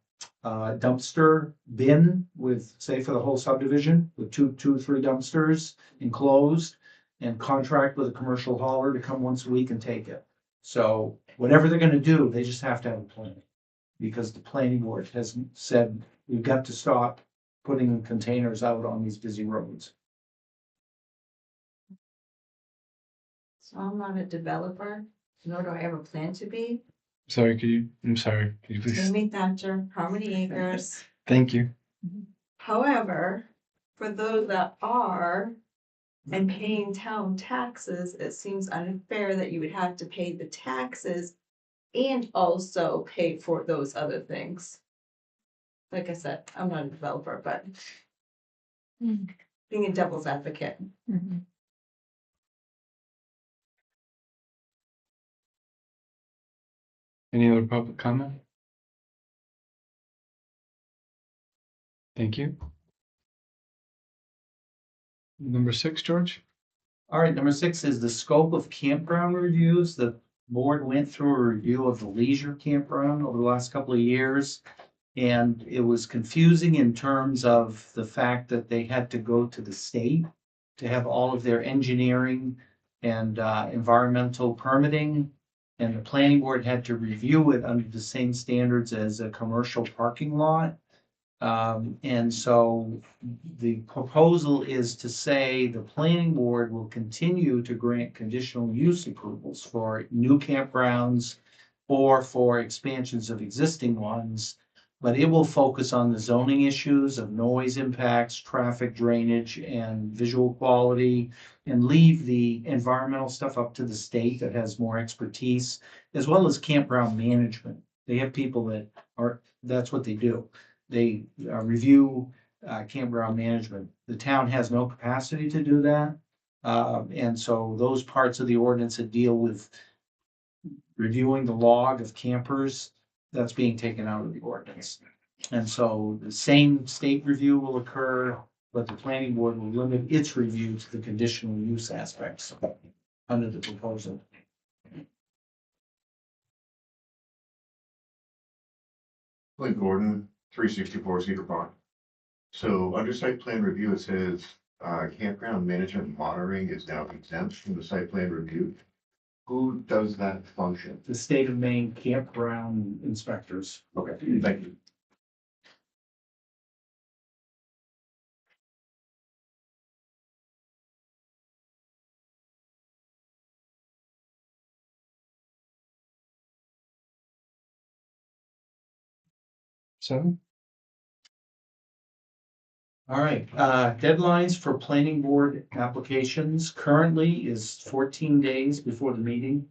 dumpster bin with, say, for the whole subdivision, with two or three dumpsters enclosed, and contract with a commercial hauler to come once a week and take it. So whatever they're gonna do, they just have to have a plan. Because the planning board has said, we've got to stop putting containers out on these busy roads. So I'm not a developer, nor do I have a plan to be. I'm sorry, could you please? Tammy Thatcher, Harmony Acres. Thank you. However, for those that are and paying town taxes, it seems unfair that you would have to pay the taxes and also pay for those other things. Like I said, I'm not a developer, but being a devil's advocate. Any other public comment? Thank you. Number 6, George? All right, number 6 is the scope of campground reviews. The board went through a review of the leisure campground over the last couple of years. And it was confusing in terms of the fact that they had to go to the state to have all of their engineering and environmental permitting. And the planning board had to review it under the same standards as a commercial parking lot. And so the proposal is to say the planning board will continue to grant conditional use approvals for new campgrounds or for expansions of existing ones, but it will focus on the zoning issues of noise impacts, traffic drainage, and visual quality, and leave the environmental stuff up to the state that has more expertise, as well as campground management. They have people that are, that's what they do. They review campground management. The town has no capacity to do that. And so those parts of the ordinance that deal with reviewing the log of campers, that's being taken out of the ordinance. And so the same state review will occur, but the planning board will limit its review to the conditional use aspects under the proposal. Clint Gordon, 364 Cedar Pond. So under site plan review, it says campground management monitoring is now exempt from the site plan review. Who does that function? The state of Maine campground inspectors. Okay, thank you. So, All right, deadlines for planning board applications currently is 14 days before the meeting.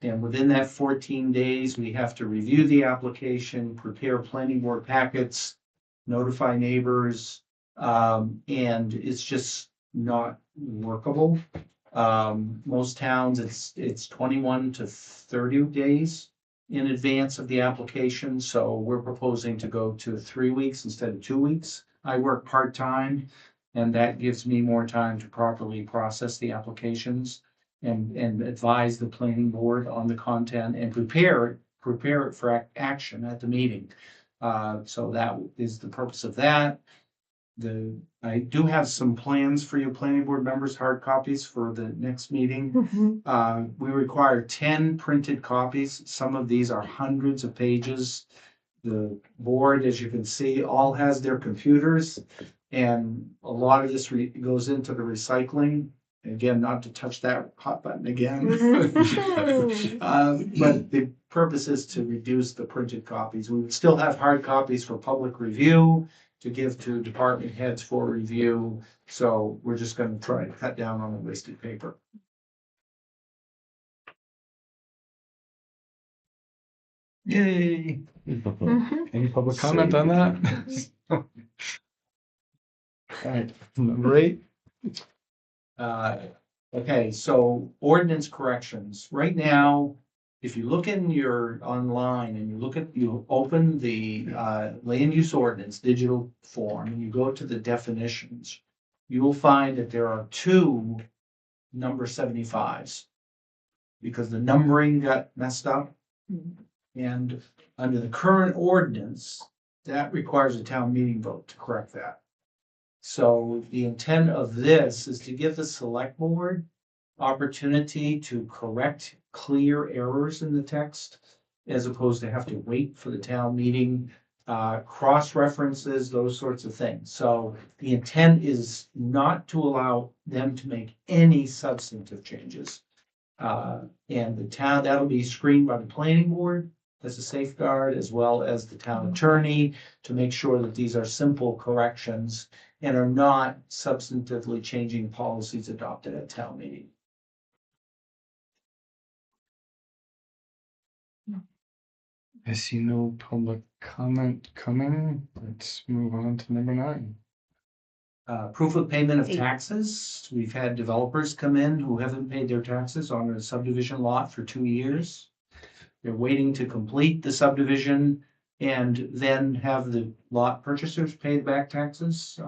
And within that 14 days, we have to review the application, prepare planning board packets, notify neighbors, and it's just not workable. Most towns, it's 21 to 30 days in advance of the application, so we're proposing to go to 3 weeks instead of 2 weeks. I work part-time, and that gives me more time to properly process the applications and advise the planning board on the content and prepare it for action at the meeting. So that is the purpose of that. I do have some plans for you planning board members, hard copies for the next meeting. We require 10 printed copies. Some of these are hundreds of pages. The board, as you can see, all has their computers, and a lot of this goes into the recycling. Again, not to touch that hot button again. But the purpose is to reduce the printed copies. We would still have hard copies for public review to give to department heads for review. So we're just going to try to cut down on the wasted paper. yay. Any public comment on that? All right, number 8. Okay, so ordinance corrections. Right now, if you look in your online and you open the land use ordinance digital form and you go to the definitions, you will find that there are 2 number 75s because the numbering got messed up. And under the current ordinance, that requires a town meeting vote to correct that. So the intent of this is to give the select board opportunity to correct clear errors in the text, as opposed to have to wait for the town meeting, cross references, those sorts of things. So the intent is not to allow them to make any substantive changes. And the town, that'll be screened by the planning board as a safeguard, as well as the town attorney, to make sure that these are simple corrections and are not substantively changing policies adopted at town meeting. I see no public comment coming. Let's move on to number 9. Proof of payment of 8. taxes. We've had developers come in who haven't paid their taxes on a subdivision lot for 2 years. They're waiting to complete the subdivision and then have the lot purchasers pay the back taxes.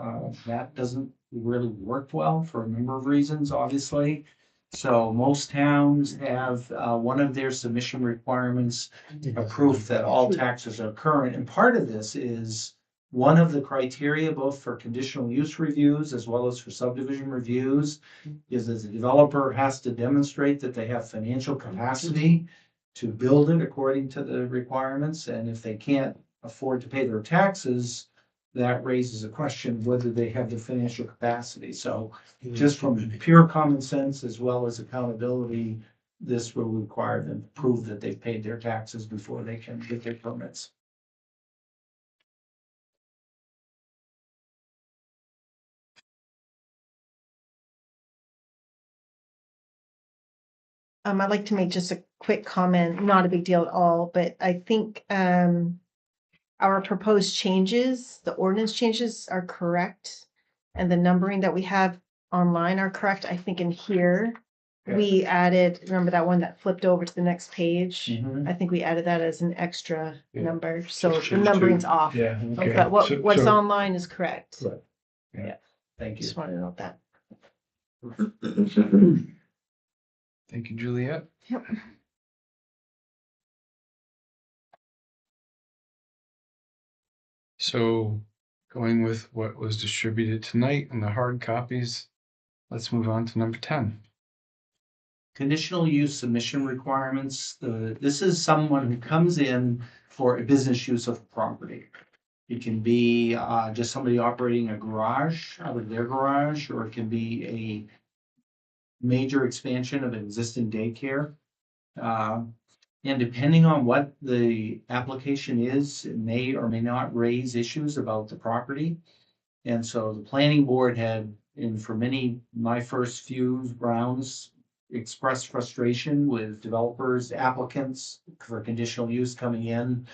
That doesn't really work well for a number of reasons, obviously. So most towns have one of their submission requirements, a proof that all taxes are current. And part of this is One of the criteria, both for conditional use reviews as well as for subdivision reviews, is that the developer has to demonstrate that they have financial capacity to build it according to the requirements, and if they can't afford to pay their taxes, that raises a question of whether they have the financial capacity. So just from pure common sense as well as accountability, this will require them to prove that they've paid their taxes before they can get their permits. I'd like to make just a quick comment, not a big deal at all, but I think our proposed changes, the ordinance changes are correct. And the numbering that we have online are correct. I think in here, we added, remember that one that flipped over to the next page? Mhm. I think we added that as an extra Yeah. number, so Just the change numbering's to- off. Yeah. Okay. But what's So- online is correct. Right. Thank you. Just wanted to note that. Thank you, Juliet. Yep. So going with what was distributed tonight and the hard copies, let's move on to number 10. Conditional use submission requirements, this is someone who comes in for a business use of property. It can be just somebody operating a garage out of their garage, or it can be a major expansion of an existing daycare. And depending on what the application is, it may or may not raise issues about the property. And so the planning board had, for my first few rounds, expressed frustration with developers, applicants for conditional use coming in,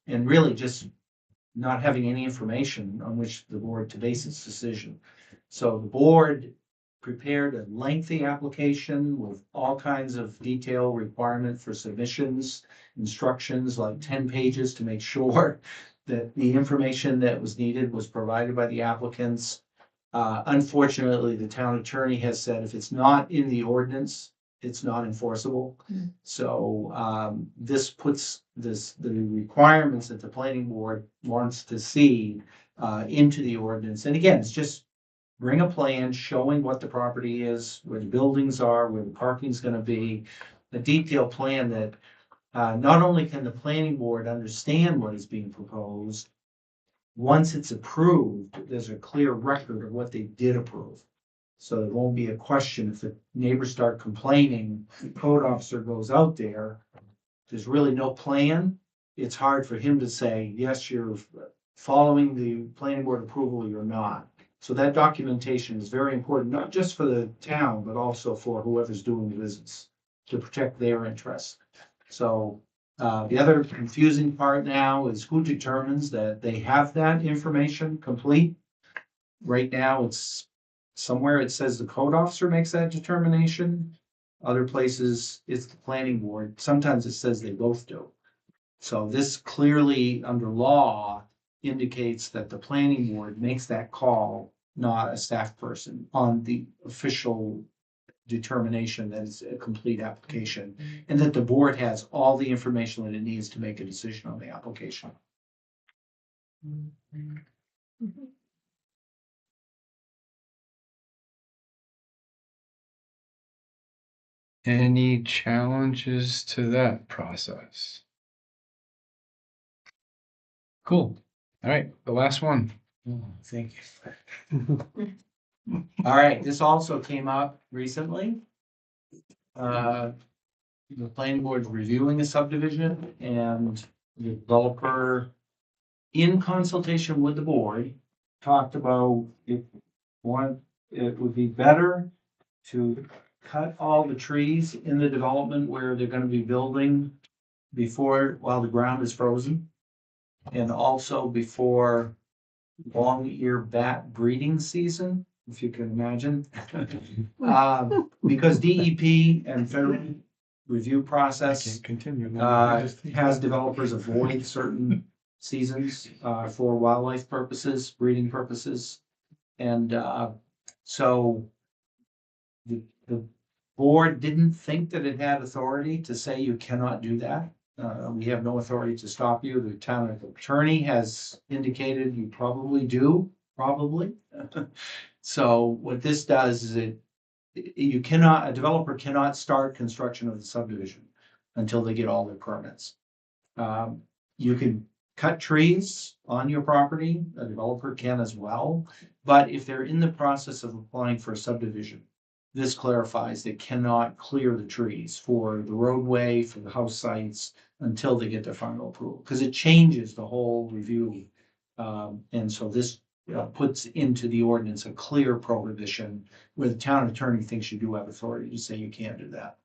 and really just not having any information on which the board to base its decision. So the board prepared a lengthy application with all kinds of detail requirement for submissions, instructions like 10 pages to make sure that the information that was needed was provided by the applicants. Unfortunately, the town attorney has said if it's not in the ordinance, it's not enforceable. So this puts the requirements that the planning board wants to see into the ordinance. And again, it's just bring a plan showing what the property is, where the buildings are, where the parking's gonna be, a detailed plan that not only can the planning board understand what is being proposed, once it's approved, there's a clear record of what they did approve. So there won't be a question if the neighbors start complaining, the code officer goes out there, there's really no plan. It's hard for him to say, yes, you're following the planning board approval, or you're not. So that documentation is very important, not just for the town, but also for whoever's doing the business, to protect their interests. So the other confusing part now is who determines that they have that information complete. Right now, it's somewhere it says the code officer makes that determination. Other places, it's the planning board. Sometimes it says they both do. So this clearly, under law, indicates that the planning board makes that call, not a staff person, on the official determination that it's a complete application, and that the board has all the information that it needs to make a decision on the application. Any challenges to that process? Cool. All right, the last one. Thank you. All right, this also came up recently. The planning board's reviewing a subdivision, and the developer, in consultation with the board, talked about it would be better to cut all the trees in the development where they're gonna be building while the ground is frozen. And also before long-ear bat breeding season, if you can imagine. Because DEP and federal review process Continue. has developers avoid certain seasons for wildlife purposes, breeding purposes. And so the board didn't think that it had authority to say you cannot do that. We have no authority to stop you. The town attorney has indicated you probably do, probably. So what this does is a developer cannot start construction of the subdivision until they get all their permits. You can cut trees on your property, a developer can as well, but if they're in the process of applying for a subdivision, this clarifies they cannot clear the trees for the roadway, for the house sites, until they get their final approval, because it changes the whole review. And so this puts into the ordinance a clear prohibition where the town attorney thinks you do have authority to say you can't do that.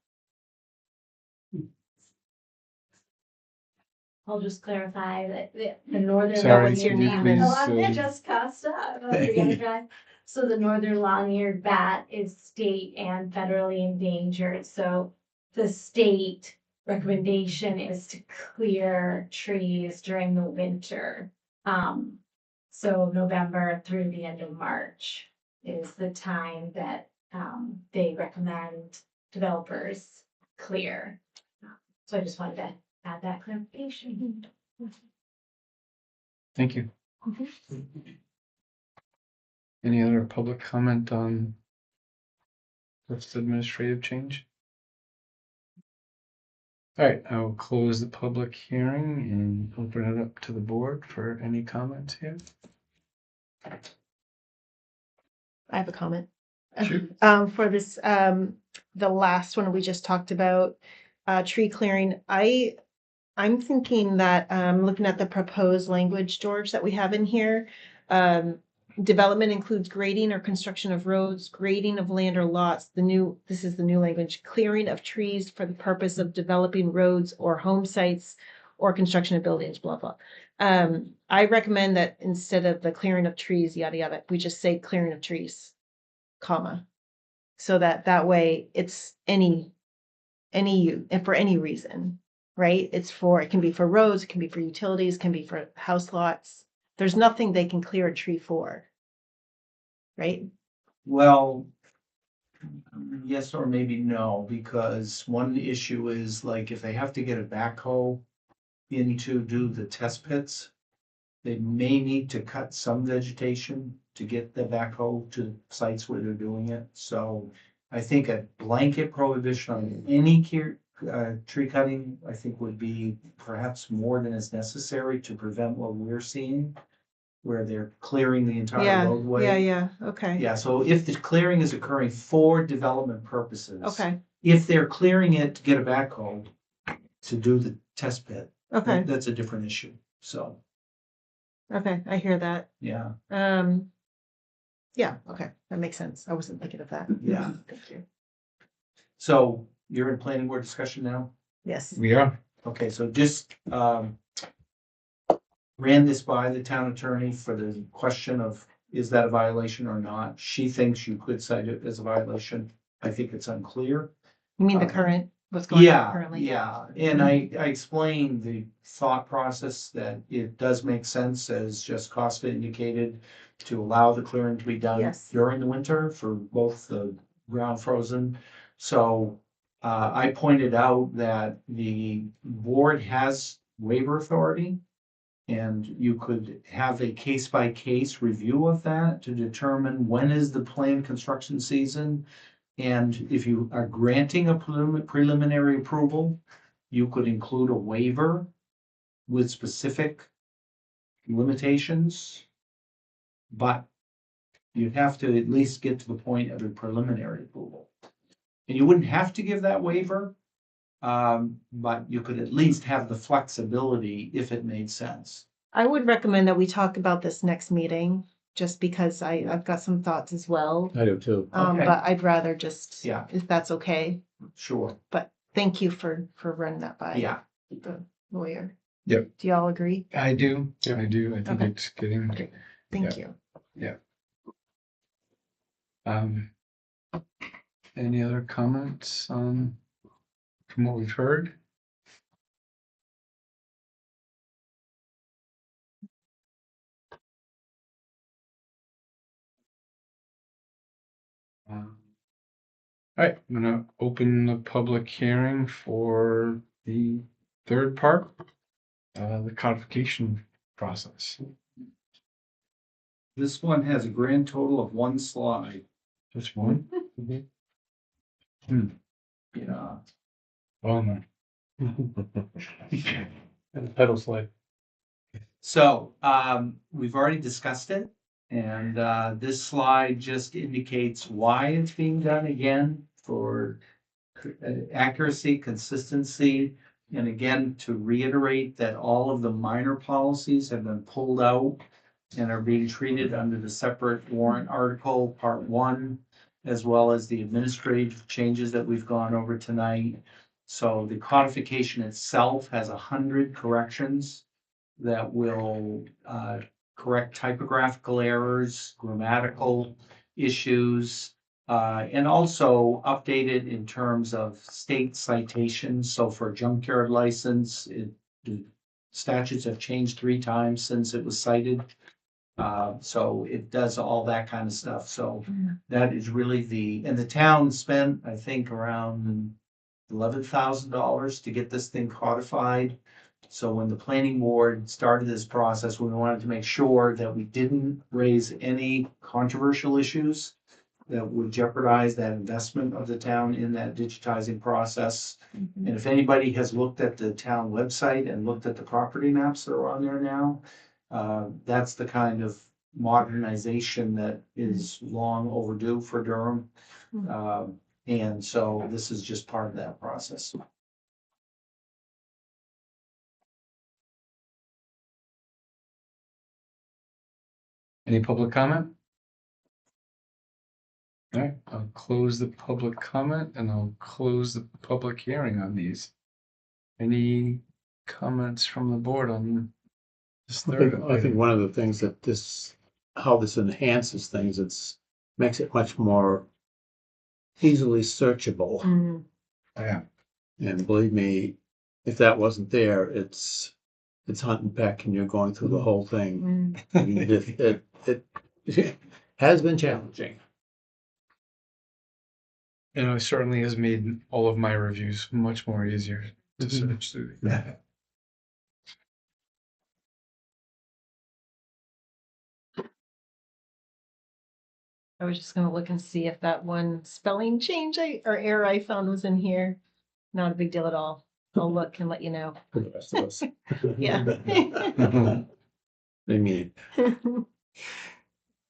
I'll just clarify that the northern. Sorry, what's your could you name? please, Oh, I'm just Costa. So the northern long-eared bat is state and federally endangered, so the state recommendation is to clear trees during the winter. So November through the end of March is the time that, they recommend developers clear. So I just wanted to add that clarification. Thank you. Any other public comment on this administrative change? All right, I will close the public hearing and open it up to the board for any comments here. I have a comment. Sure. For this, the last one we just talked about, tree clearing, I'm thinking that, looking at the proposed language, George, that we have in here, development includes grading or construction of roads, grading of land or lots, this is the new language, clearing of trees for the purpose of developing roads or home sites or construction of buildings, blah, blah. I recommend that instead of the clearing of trees, yada, yada, we just say clearing of trees, comma. So that way it's any, and for any reason, right? It can be for roads, it can be for utilities, it can be for house lots. There's nothing they can clear a tree for. Right? Well, yes or maybe no, because one issue is like if they have to get a backhoe in to do the test pits, they may need to cut some vegetation to get the backhoe to sites where they're doing it. So I think a blanket prohibition on any tree cutting, I think would be perhaps more than is necessary to prevent what we're seeing, where they're clearing the entire roadway. Yeah, okay. Yeah, so if the clearing is occurring for development purposes. Okay, If they're clearing it to get a backhoe to do the test pit, okay, that's a different issue. So, okay, I hear that. yeah, Yeah, okay, that makes sense. I wasn't thinking of that. yeah. Thank you. So you're in planning board discussion now? Yes. We are. Okay, so just ran this by the town attorney for the question of, is that a violation or not? She thinks you could cite it as a violation. I think it's unclear. You mean the current, what's going on Yeah, currently? yeah, and I explained the thought process that it does make sense, as just Costa indicated, to allow the clearing to be done Yes. during the winter for both the ground frozen. So I pointed out that the board has waiver authority, and you could have a case-by-case review of that to determine when is the planned construction season. And if you are granting a preliminary approval, you could include a waiver with specific limitations. But you'd have to at least get to the point of a preliminary approval. And you wouldn't have to give that waiver, but you could at least have the flexibility if it made sense. I would recommend that we talk about this next meeting, just because I've got some thoughts as well. I do too. Okay. But I'd rather just, Yeah. if that's okay, Sure, but thank you for running that by yeah, the lawyer. Yep. Do y'all agree? I do. Yeah. I do. I think Okay. it's getting, Thank you. um, any other comments on from what we've heard? All right, I'm gonna open the public hearing for the third part, the codification process. This one has a grand total of 1 slide. Just one? Yeah. Well, no. And the title slide. So, we've already discussed it, and, this slide just indicates why it's being done again for accuracy, consistency, and again, to reiterate that all of the minor policies have been pulled out and are being treated under the separate warrant article, part 1, as well as the administrative changes that we've gone over tonight. So the codification itself has 100 corrections that will correct typographical errors, grammatical issues, and also updated in terms of state citations. So for a junkyard license, the statutes have changed 3 times since it was cited. So it does all that kind of stuff. So that is really and the town spent, I think, around $11,000 to get this thing codified. So when the planning board started this process, we wanted to make sure that we didn't raise any controversial issues that would jeopardize that investment of the town in that digitizing process. And if anybody has looked at the town website and looked at the property maps that are on there now, that's the kind of modernization that is long overdue for Durham. And so this is just part of that process. Any public comment? All right, I'll close the public comment and I'll close the public hearing on these. Any comments from the board on this third? I think one of the things that how this enhances things, makes it much more easily searchable. Yeah. And believe me, if that wasn't there, it's hunt and peck and you're going through the whole thing. It has been challenging. You know, it certainly has made all of my reviews much more easier to search through. I was just gonna look and see if that one spelling change or error I found was in here. Not a big deal at all. I'll look and let you know. For the rest of us. Yeah. I mean,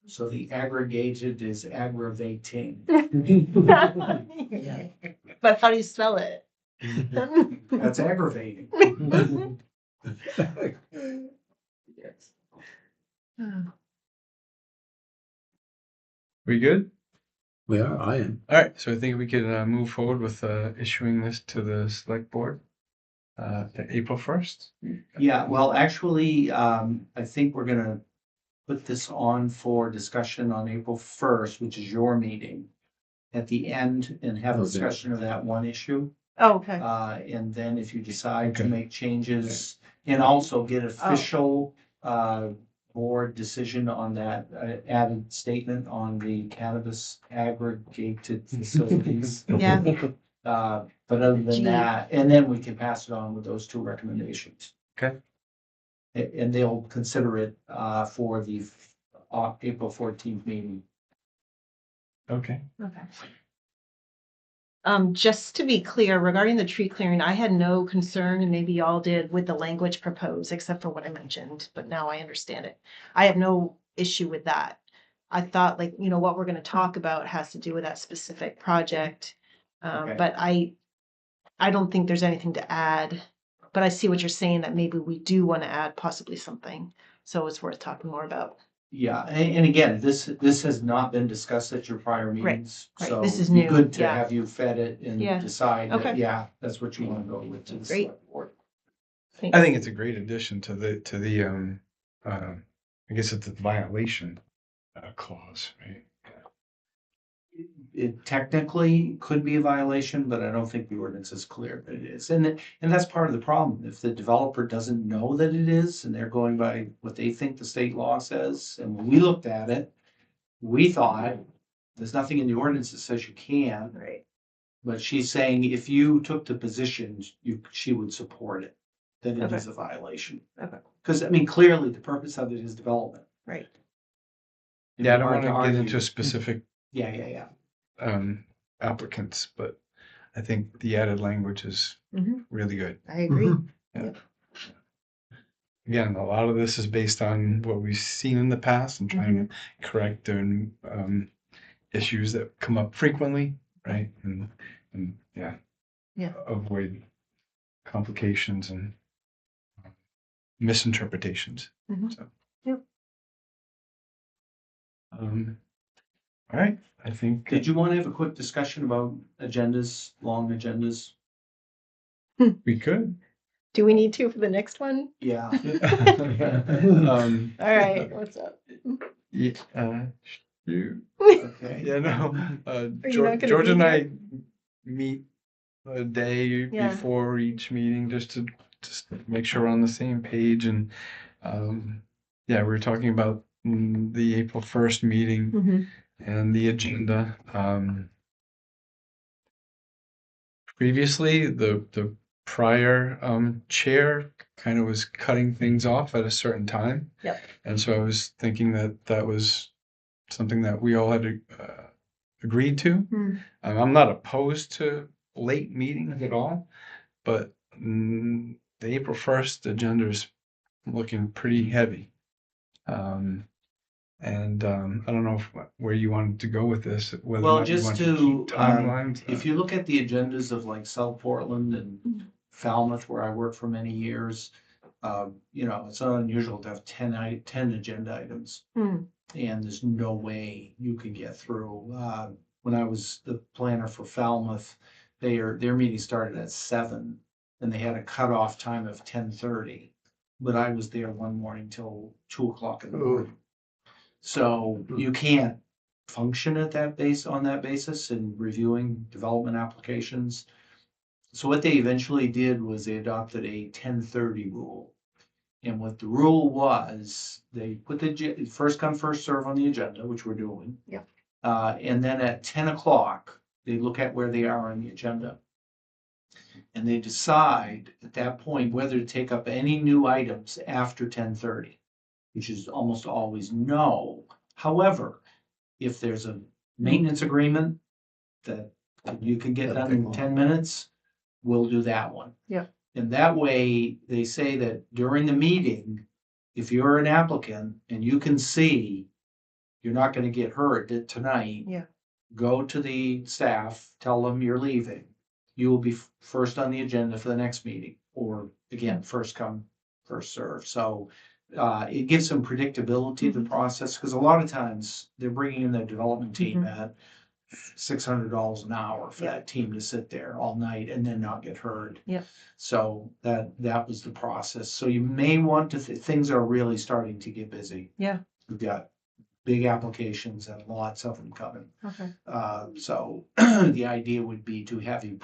So the aggregated is aggravating. But how do you spell it? That's aggravating. Yes. We good? we are, I am. All right, so I think we could move forward with issuing this to the select board to April 1st. Yeah, well, actually, I think we're gonna put this on for discussion on April 1st, which is your meeting, at the end, and have a Okay. discussion of that one issue. Oh, okay. And then if you decide to Okay. make changes, and also get official board decision on that added statement on the cannabis aggregated facilities. Yeah. But other than Gee. that, and then we can pass it on with those 2 recommendations. Okay. And they'll consider it for the April 14th meeting. Okay. Okay. Just to be clear, regarding the tree clearing, I had no concern, and maybe y'all did, with the language proposed, except for what I mentioned, but now I understand it. I have no issue with that. I thought, like, what we're gonna talk about has to do with that specific project. Okay. But I don't think there's anything to add, but I see what you're saying, that maybe we do want to add possibly something, so it's worth talking more about. Yeah, and again, this has not been discussed at your prior meetings. right. So This is it'd be new, good to yeah. have you fed it and Yeah. decide that, Okay. yeah, that's what you want to go with to the Great. select board. I think it's a great addition to the I guess it's a violation clause, right? It technically could be a violation, but I don't think the ordinance is clear that it is. And that's part of the problem. If the developer doesn't know that it is, and they're going by what they think the state law says, and when we looked at it, we thought, there's nothing in the ordinance that says you can. Right. But she's saying if you took the position, she would support it. then it Okay. is a violation. Okay. Because, I mean, clearly the purpose of it is development. Right. It'd Yeah, I be don't hard want to get argue. into specific Yeah. applicants, but I think the added language is Mhm. really good. I agree. Again, a lot of this is based on what we've seen in the past and trying to correct issues that come up frequently, right? And Yeah. avoid complications and misinterpretations. Mhm. So, Yep. All right, I think. Did you want to have a quick discussion about agendas, long agendas? We could. Do we need to for the next one? Yeah. Um, All right, what's up? yeah, shoot. Okay. Yeah, no. Are you George, not gonna George be and here? I meet a day Yeah. before each meeting just to make sure we're on the same page. And we were talking about the April 1st meeting Mhm. and the agenda. Previously, the prior chair kind of was cutting things off at a certain time. Yep. And so I was thinking that was something that we all had agreed to. Mm. I'm not opposed to late meetings at all, but the April 1st agenda is looking pretty heavy. I don't know where you wanted to go with this, whether or Well, not you just want to to, keep timelines. if you look at the agendas of like South Portland and Falmouth, where I worked for many years, it's not unusual to have 10 agenda items. Hmm. And there's no way you can get through. When I was the planner for Falmouth, their meeting started at 7 and they had a cutoff time of 10:30. But I was there one morning till 2 o'clock in the morning. So you can't function at on that basis in reviewing development applications. So what they eventually did was they adopted a 10:30 rule. And what the rule was, they put the first come, first serve on the agenda, which we're doing. Yeah. And then at 10 o'clock, they look at where they are on the agenda. And they decide at that point whether to take up any new items after 10:30, which is almost always no. However, if there's a maintenance agreement that you can get done in 10 minutes, we'll do that one. Yeah. And that way, they say that during the meeting, if you're an applicant and you can see you're not gonna get hurt tonight. Yeah. Go to the staff, tell them you're leaving. You will be first on the agenda for the next meeting, or again, first come, first serve. So it gives some predictability to the process, because a lot of times they're bringing in their development team at $600 an hour for that team to sit there all night and then not get heard. Yeah. So that was the process. So you may want to, things are really starting to get busy. Yeah. We've got big applications and lots of them coming. Okay. So the idea would be to have a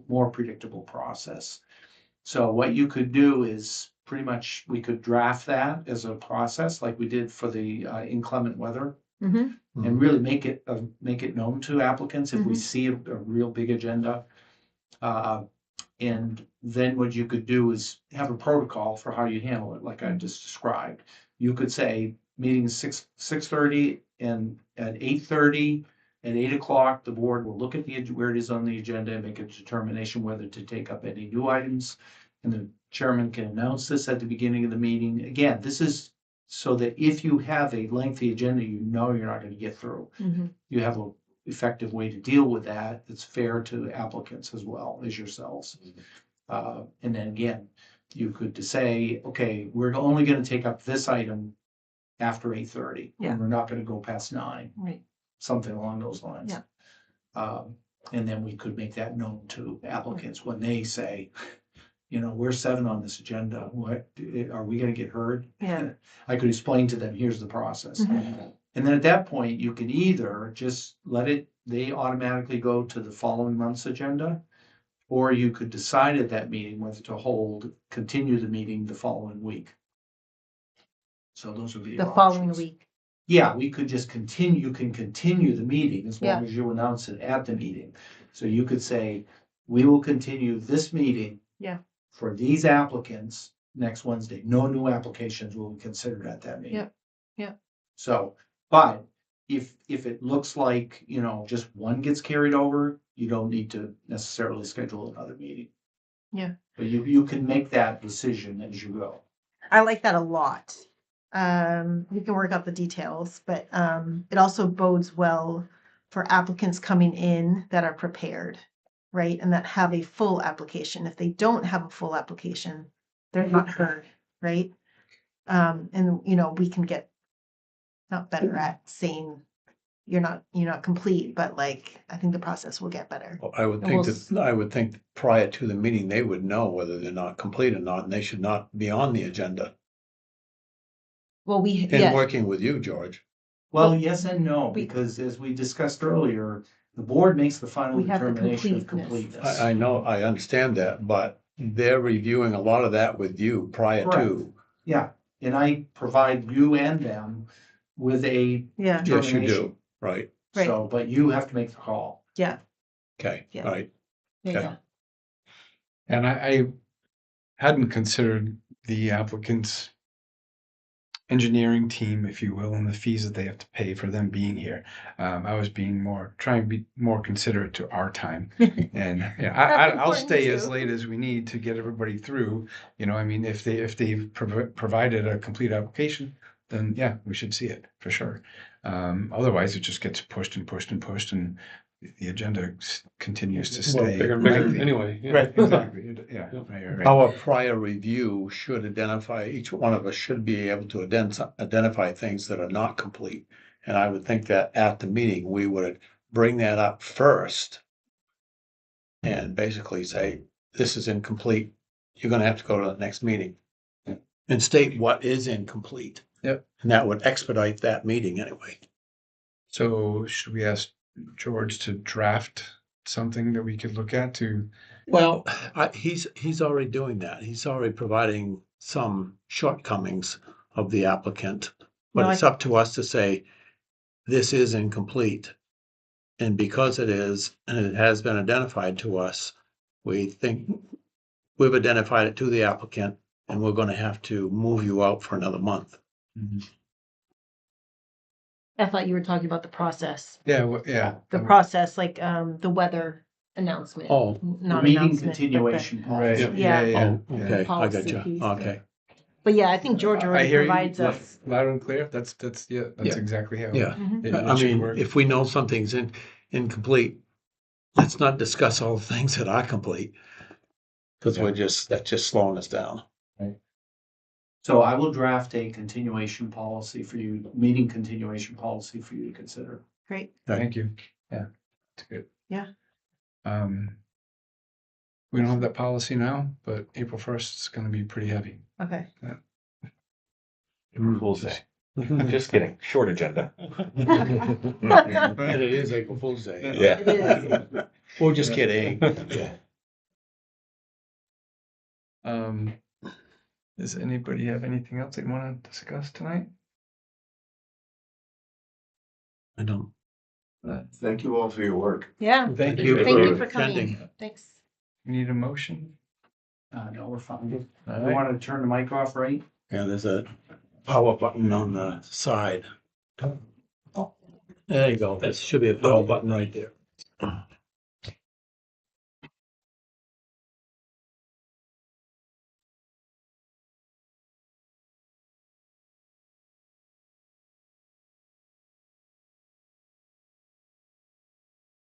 more predictable process. So what you could do is pretty much, we could draft that as a process like we did for the inclement weather. Mm-hmm. And really make it known to applicants if we Mhm. see a real big agenda. And then what you could do is have a protocol for how you handle it, like I just described. You could say, meeting is 6:30, and at 8:30, at 8 o'clock, the board will look at where it is on the agenda and make a determination whether to take up any new items. And the chairman can announce this at the beginning of the meeting. Again, this is so that if you have a lengthy agenda, you know you're not gonna get through. Mm-hmm. You have an effective way to deal with that that's fair to applicants as well as yourselves. And then again, you could say, okay, we're only gonna take up this item after 8:30. Yeah. And we're not gonna go past 9, Right. something along those lines. Yeah. And then we could make that known to applicants when they say, we're 7 on this agenda. What, are we gonna get heard? Yeah. I could explain to them, here's the process. Mhm. And then at that point, you can either just they automatically go to the following month's agenda, or you could decide at that meeting whether to continue the meeting the following week. So those would be The your following options. week. Yeah, we could just continue, you can continue the meeting as Yeah. long as you announce it at the meeting. So you could say, we will continue this meeting. Yeah. for these applicants next Wednesday. No new applications will be considered at that meeting. Yep, yep. So, but if it looks like, just one gets carried over, you don't need to necessarily schedule another meeting. Yeah. But you can make that decision as you go. I like that a lot. We can work out the details, but it also bodes well for applicants coming in that are prepared, right? And that have a full application. If they don't have a full application, they're not heard, right? And we can get not better at saying you're not complete, but like I think the process will get better. Well, I would And think we'll that, I would think prior to the meeting, they would know whether they're not complete or not, and they should not be on the agenda. Well, In yeah, working with you, George. Well, Well, yes and no, we- because as we discussed earlier, the board makes the final We have the determination of completeness. completeness. I know, I understand that, but they're reviewing a lot of that with you prior to. Yeah, and I provide you and them with a yeah, Yes, you determination. do, right, Right. So, but you have to make the call. yeah, okay, Yeah. right. yeah. And I hadn't considered the applicant's engineering team, if you will, and the fees that they have to pay for them being here. I was trying to be more considerate to our time. And That's I'll important stay as too. late as we need to get everybody through. I mean, if they've provided a complete application, then yeah, we should see it for sure. Otherwise, it just gets pushed and pushed and pushed, and the agenda continues to Well, stay. bigger and bigger lengthy. anyway. Yeah. Right, exactly. Yeah, Yeah. right. Our prior review should identify, each one of us should be able to identify things that are not complete. And I would think that at the meeting, we would bring that up first. And basically say, this is incomplete, you're gonna have to go to the next meeting. And state what is incomplete. Yep. And that would expedite that meeting anyway. So should we ask George to draft something that we could look at to? Well, he's already doing that. He's already providing some shortcomings of the applicant. But No, it's up to us to say, this is incomplete. And because it is, and it has been identified to us, we think we've identified it to the applicant and we're gonna have to move you out for another month. I thought you were talking about the process. Yeah, yeah. The process, like the weather announcement. Oh, Not Meeting announcement, but the- continuation Right, policy. Yeah. Oh, okay, I Policy got you. piece. Okay, But yeah, I think George I already hear you provides us. loud and clear. That's Yeah. exactly how. yeah. Mhm. it I should mean, work. if we know something's incomplete, let's not discuss all the things that are complete. Cause that's just slowing us down. So I will draft a continuation policy for you, meeting continuation policy for you to consider. Great. Thank you. Yeah, it's good. Yeah. We don't have that policy now, but April 1st is going to be pretty heavy. Okay. Fool's Day. Just kidding. Short agenda. And it is April Fool's Day. Yeah. It is. We're just kidding. Does anybody have anything else they want to discuss tonight? I don't. Thank you all for your work. Yeah. Thank you Thank you for for coming. attending. Thanks. We need a motion. No, we're fine. All You right. want to turn the mic off, right? Yeah, there's a power button on the side. There you go. That should be a power button right there.